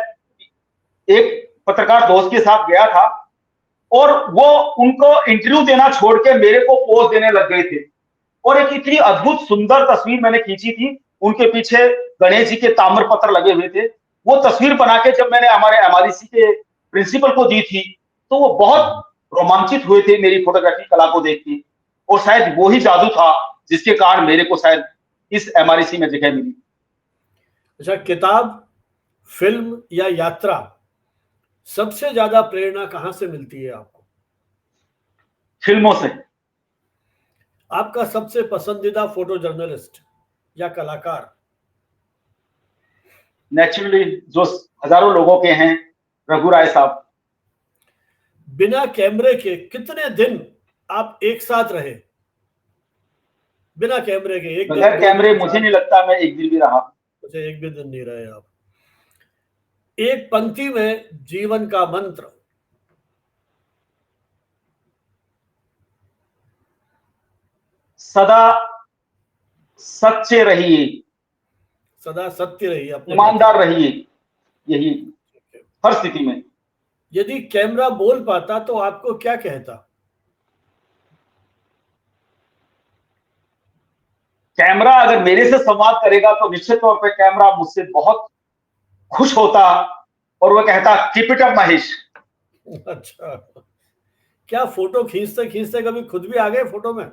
एक पत्रकार दोस्त के साथ गया था, और वो उनको इंटरव्यू देना छोड़ के मेरे को पोज देने लग गए थे। और एक इतनी अद्भुत सुंदर तस्वीर मैंने खींची थी। उनके पीछे गणेश जी के ताम्र पत्र लगे हुए थे। वो तस्वीर बना के जब मैंने हमारे एमआरईसी के प्रिंसिपल को दी थी, तो वो बहुत रोमांचित हुए थे मेरी फोटोग्राफी कला को देख के। और शायद वो ही जादू था जिसके कारण मेरे को शायद इस एमआरईसी में जगह मिली। अच्छा, किताब, फिल्म या यात्रा, सबसे ज्यादा प्रेरणा कहाँ से मिलती है आपको? फिल्मों से। आपका सबसे पसंदीदा फोटो जर्नलिस्ट या कलाकार? नेचुरली जो हजारों लोगों के हैं, रघु राय साहब। बिना कैमरे के कितने दिन आप एक साथ रहे? बिना कैमरे के 1 दिन, बगैर 2 कैमरे दिन, मुझे 4 नहीं दिन? लगता मैं एक दिन भी रहा। अच्छा, 1 भी दिन नहीं रहे आप। एक पंक्ति में जीवन का मंत्र? सदा सच्चे रहिए, सदा सत्य रहिए अपने प्रति। ईमानदार रहिए, यही हर स्थिति में। यदि कैमरा बोल पाता तो आपको क्या कहता? कैमरा अगर मेरे से संवाद करेगा तो निश्चित तौर पे कैमरा मुझसे बहुत खुश होता और वो कहता कीप इट अप महेश। अच्छा, क्या फोटो खींचते खींचते कभी खुद भी आ गए फोटो में,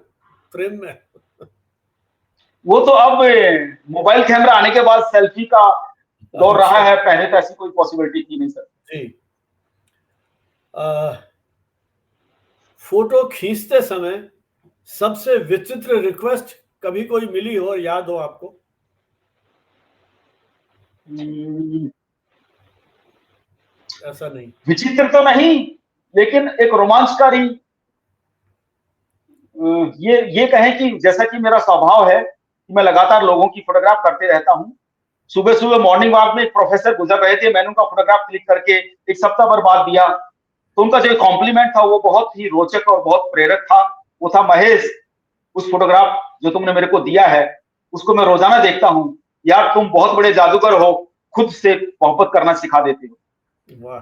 फ्रेम में? वो तो अब मोबाइल कैमरा आने के बाद सेल्फी का दौर रहा अच्छा है, पहले तो ऐसी कोई पॉसिबिलिटी थी नहीं सर। जी। फोटो खींचते समय सबसे विचित्र रिक्वेस्ट कभी कोई मिली हो, याद हो आपको? हम्म, ऐसा नहीं। विचित्र तो नहीं, लेकिन एक रोमांचकारी, ये कहें कि जैसा कि मेरा स्वभाव है कि मैं लगातार लोगों की फोटोग्राफ करते रहता हूँ। सुबह सुबह मॉर्निंग वॉक में एक प्रोफेसर गुजर रहे थे, मैंने उनका फोटोग्राफ क्लिक करके एक सप्ताह भर बाद दिया, तो उनका जो कॉम्प्लीमेंट था वो बहुत ही रोचक और बहुत प्रेरक था। वो था, महेश, उस फोटोग्राफ जो तुमने मेरे को दिया है उसको मैं रोजाना देखता हूँ, यार तुम बहुत बड़े जादूगर हो, खुद से मोहब्बत करना सिखा देते हो। वाह,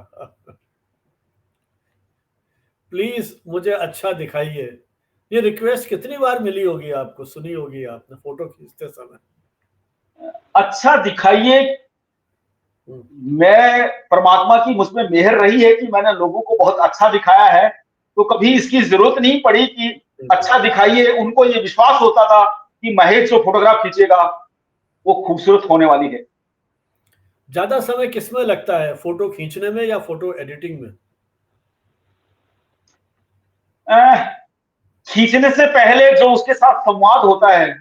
प्लीज मुझे अच्छा दिखाइए। ये रिक्वेस्ट कितनी बार मिली होगी आपको, सुनी होगी आपने फोटो खींचते समय? अच्छा दिखाइए, हम्म, मैं परमात्मा की मुझ में मेहर रही है कि मैंने लोगों को बहुत अच्छा दिखाया है, तो कभी इसकी जरूरत नहीं पड़ी कि बिल्कुल। अच्छा दिखाइए। उनको ये विश्वास होता था कि महेश जो फोटोग्राफ खींचेगा वो खूबसूरत होने वाली है। ज्यादा समय किसमें लगता है, फोटो खींचने में या फोटो एडिटिंग में? अह, खींचने से पहले जो उसके साथ संवाद होता है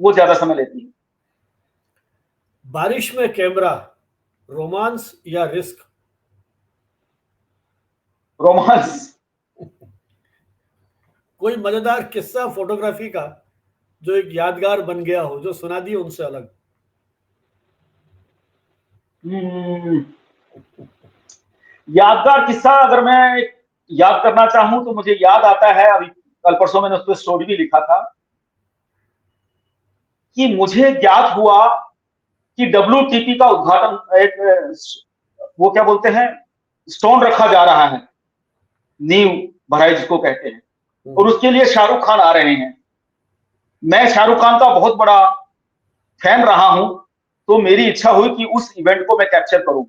वो ज्यादा समय लेती है। बारिश में कैमरा, रोमांस या रिस्क? रोमांस। कोई मजेदार किस्सा फोटोग्राफी का जो एक यादगार बन गया हो, जो सुना दिए उनसे अलग? हम्म, यादगार किस्सा अगर मैं याद करना चाहूं तो मुझे याद आता है, अभी कल परसों मैंने उस पर स्टोरी भी लिखा था, कि मुझे ज्ञात हुआ कि WTP का उद्घाटन, एक वो क्या बोलते हैं, स्टोन रखा जा रहा है, नींव भराई जिसको कहते हैं, और उसके लिए शाहरुख खान आ रहे हैं। मैं शाहरुख खान का बहुत बड़ा फैन रहा हूं, तो मेरी इच्छा हुई कि उस इवेंट को मैं कैप्चर करूं।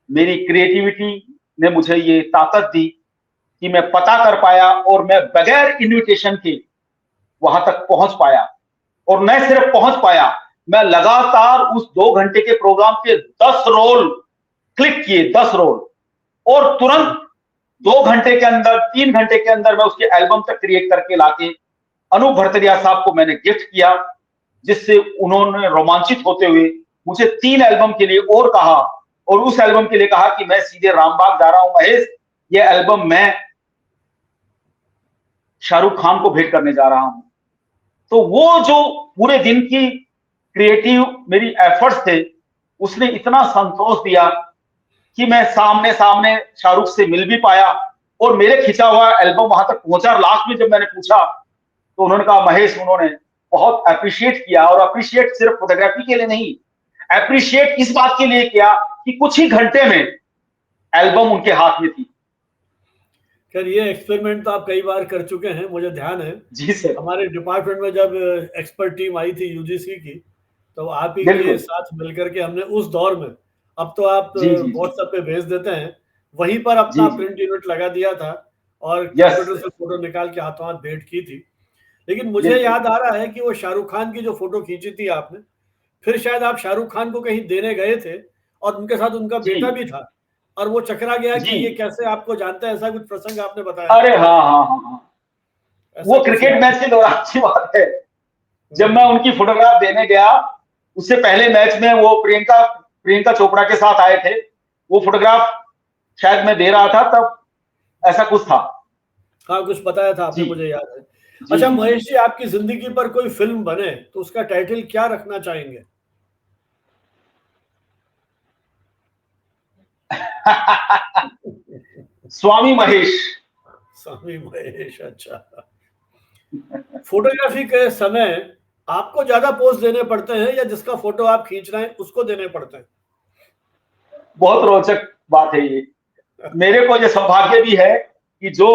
मेरी क्रिएटिविटी ने मुझे ये ताकत दी कि मैं पता कर पाया और मैं बगैर इनविटेशन के वहां तक पहुंच पाया। और मैं सिर्फ पहुंच पाया, मैं लगातार उस 2 घंटे के प्रोग्राम के 10 रोल क्लिक किए, 10 रोल, और तुरंत 2 घंटे के अंदर, 3 घंटे के अंदर मैं उसके एल्बम तक क्रिएट करके लाके अनूप भरतरिया साहब को मैंने गिफ्ट किया, जिससे उन्होंने रोमांचित होते हुए मुझे 3 एल्बम के लिए और कहा, और उस एल्बम के लिए कहा कि मैं सीधे रामबाग जा रहा हूं महेश, ये एल्बम मैं शाहरुख खान को भेंट करने जा रहा हूं। तो वो जो पूरे दिन की क्रिएटिव मेरी एफर्ट्स थे, उसने इतना संतोष दिया कि मैं सामने सामने शाहरुख से मिल भी पाया, और मेरे खिंचा हुआ एल्बम वहां तक पहुंचा। लास्ट में जब मैंने पूछा तो उन्होंने कहा, महेश, उन्होंने बहुत अप्रिशिएट किया, और अप्रिशिएट सिर्फ फोटोग्राफी के लिए नहीं, अप्रिशिएट इस बात के लिए किया कि कुछ ही घंटे में एल्बम उनके हाथ में थी। खैर, ये एक्सपेरिमेंट तो आप कई बार कर चुके हैं, मुझे ध्यान है। जी सर। हमारे डिपार्टमेंट में जब एक्सपर्ट टीम आई थी यूजीसी की, तो आप ही के बिल्कुल। साथ मिलकर के हमने उस दौर में, अब तो आप जी जी जी। व्हाट्सएप पे भेज देते हैं, वहीं पर अपना जी जी। प्रिंट यूनिट लगा दिया था और यस कंप्यूटर से फोटो निकाल के हाथों हाथ भेंट की थी। लेकिन मुझे बिल्कुल। याद आ रहा है कि वो शाहरुख खान की जो फोटो खींची थी आपने, फिर शायद आप शाहरुख खान को कहीं देने गए थे और उनके साथ उनका बेटा जी भी था, और वो चकरा गया कि जी। ये कैसे आपको जानता है, ऐसा कुछ प्रसंग आपने बताया था। अरे हाँ हाँ हाँ हाँ, ऐसा वो कुछ क्रिकेट याद मैच के दौरान की बात है। जब मैं है? उनकी फोटोग्राफ देने गया, उससे पहले मैच में वो प्रियंका प्रियंका चोपड़ा के साथ आए थे, वो फोटोग्राफ शायद मैं दे रहा था तब, ऐसा कुछ था। हाँ, कुछ बताया था आपने, जी मुझे याद है। जी अच्छा जी जी। महेश जी, आपकी जिंदगी पर कोई फिल्म बने तो उसका टाइटल क्या रखना चाहेंगे? स्वामी महेश। स्वामी महेश, अच्छा। फोटोग्राफी के समय आपको ज्यादा पोज देने पड़ते हैं या जिसका फोटो आप खींच रहे हैं उसको देने पड़ते हैं? बहुत रोचक बात है ये। मेरे को ये सौभाग्य भी है कि जो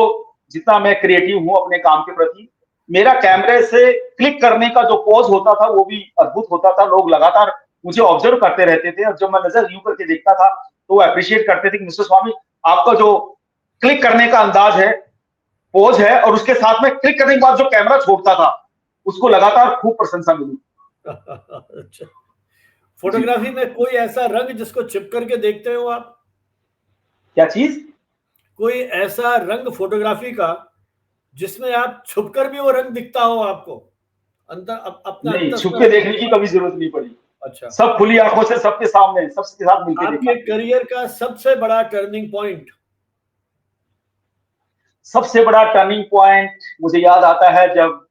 जितना मैं क्रिएटिव हूं अपने काम के प्रति, मेरा कैमरे से क्लिक करने का जो पोज होता था वो भी अद्भुत होता था। लोग लगातार मुझे ऑब्जर्व करते रहते थे, और जब मैं नजर यूं करके देखता था तो वो अप्रिशिएट करते थे कि मिस्टर स्वामी, आपका जो क्लिक करने का अंदाज है, पोज है, और उसके साथ में क्लिक करने के बाद जो कैमरा छोड़ता था, उसको लगातार खूब प्रशंसा मिली। अच्छा, फोटोग्राफी में कोई ऐसा रंग जिसको छिप करके देखते हो आप? क्या चीज? कोई ऐसा रंग फोटोग्राफी का जिसमें आप छुपकर भी वो रंग दिखता हो आपको, अपना नहीं, छुप अंतस्तर के आपको देखने की दिखता कभी जरूरत नहीं पड़ी। हो? अच्छा, सब खुली आंखों से सबके सामने, सबके साथ मिलके आपके देखा। करियर का सबसे बड़ा टर्निंग पॉइंट? सबसे बड़ा टर्निंग पॉइंट मुझे याद आता है जब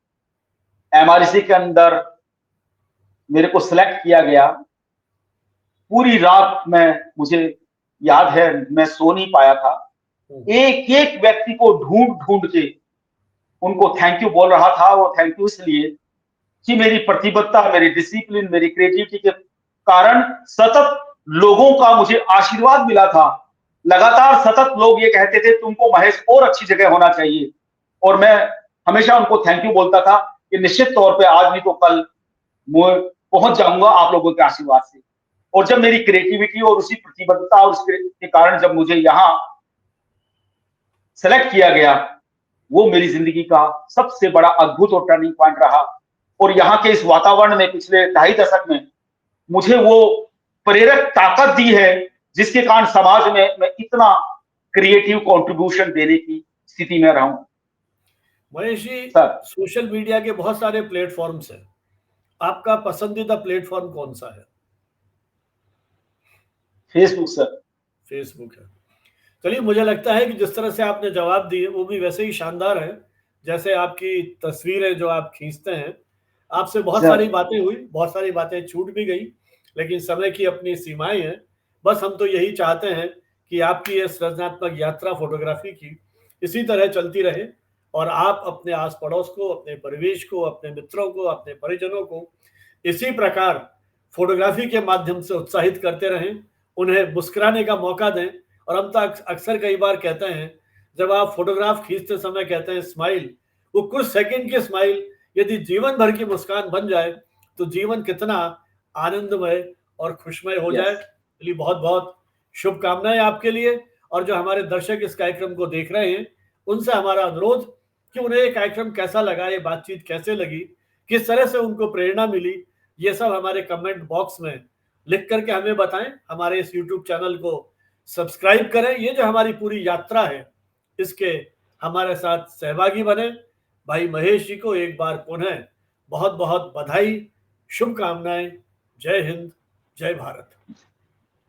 एमआरसी के अंदर मेरे को सिलेक्ट किया गया। पूरी रात में मुझे याद है मैं सो नहीं पाया था। एक एक व्यक्ति को ढूंढ ढूंढ के उनको थैंक यू बोल रहा था। वो थैंक यू इसलिए कि मेरी प्रतिबद्धता, मेरी डिसिप्लिन, मेरी क्रिएटिविटी के कारण सतत लोगों का मुझे आशीर्वाद मिला था। लगातार सतत लोग ये कहते थे तुमको महेश और अच्छी जगह होना चाहिए, और मैं हमेशा उनको थैंक यू बोलता था कि निश्चित तौर पे आज नहीं तो कल मैं पहुंच जाऊंगा आप लोगों के आशीर्वाद से। और जब मेरी क्रिएटिविटी और उसी प्रतिबद्धता और उसके कारण जब मुझे यहाँ सेलेक्ट किया गया, वो मेरी जिंदगी का सबसे बड़ा अद्भुत और टर्निंग पॉइंट रहा। और यहाँ के इस वातावरण ने पिछले 2.5 दशक में मुझे वो प्रेरक ताकत दी है जिसके कारण समाज में मैं इतना क्रिएटिव कंट्रीब्यूशन देने की स्थिति में रहा हूं। Mahesh ji, sir, social media के बहुत सारे प्लेटफॉर्म्स हैं, आपका पसंदीदा प्लेटफॉर्म कौन सा है? Facebook sir. फेसबुक है। चलिए, मुझे लगता है कि जिस तरह से आपने जवाब दिए वो भी वैसे ही शानदार है जैसे आपकी तस्वीरें जो आप खींचते हैं। आपसे बहुत सर, सारी बातें हुई, बहुत सारी बातें छूट भी गई, लेकिन समय की अपनी सीमाएं हैं। बस हम तो यही चाहते हैं कि आपकी ये सृजनात्मक यात्रा फोटोग्राफी की इसी तरह चलती रहे, और आप अपने आस पड़ोस को, अपने परिवेश को, अपने मित्रों को, अपने परिजनों को इसी प्रकार फोटोग्राफी के माध्यम से उत्साहित करते रहें, उन्हें मुस्कुराने का मौका दें। और हम तो अक्सर कई बार कहते हैं, जब आप फोटोग्राफ खींचते समय कहते हैं स्माइल, वो कुछ सेकंड की स्माइल यदि जीवन भर की मुस्कान बन जाए तो जीवन कितना आनंदमय और खुशमय हो जाए। इसलिए बहुत बहुत शुभकामनाएं आपके लिए। और जो हमारे दर्शक इस कार्यक्रम को देख रहे हैं, उनसे हमारा अनुरोध कि उन्हें ये कार्यक्रम कैसा लगा, ये बातचीत कैसे लगी, किस तरह से उनको प्रेरणा मिली, ये सब हमारे कमेंट बॉक्स में लिख करके हमें बताएं। हमारे इस यूट्यूब चैनल को सब्सक्राइब करें। ये जो हमारी पूरी यात्रा है, इसके हमारे साथ सहभागी बने। भाई महेश जी को एक बार पुनः बहुत बहुत बधाई, शुभकामनाएं। जय हिंद, जय Bharat.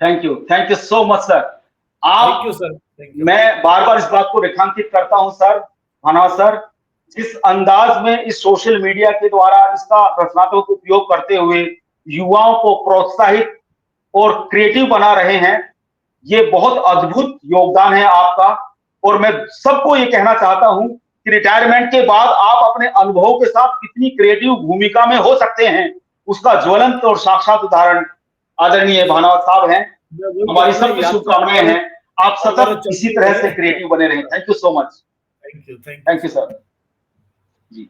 Thank you so much sir. Thank you आप, सर, थैंक यू। मैं बार बार इस बात को रेखांकित करता हूं सर, भानवा सर, जिस अंदाज में इस सोशल मीडिया के द्वारा इसका रचनात्मक उपयोग करते हुए युवाओं को प्रोत्साहित और क्रिएटिव बना रहे हैं, ये बहुत अद्भुत योगदान है आपका। और मैं सबको ये कहना चाहता हूं कि रिटायरमेंट के बाद आप अपने अनुभवों के साथ कितनी क्रिएटिव भूमिका में हो सकते हैं, उसका ज्वलंत और साक्षात उदाहरण आदरणीय भानवा साहब हैं। हमारी सबकी शुभकामनाएं हैं, आप सतत इसी तरह से क्रिएटिव बने रहें। Thank you so much. Thank you, thank you sir ji.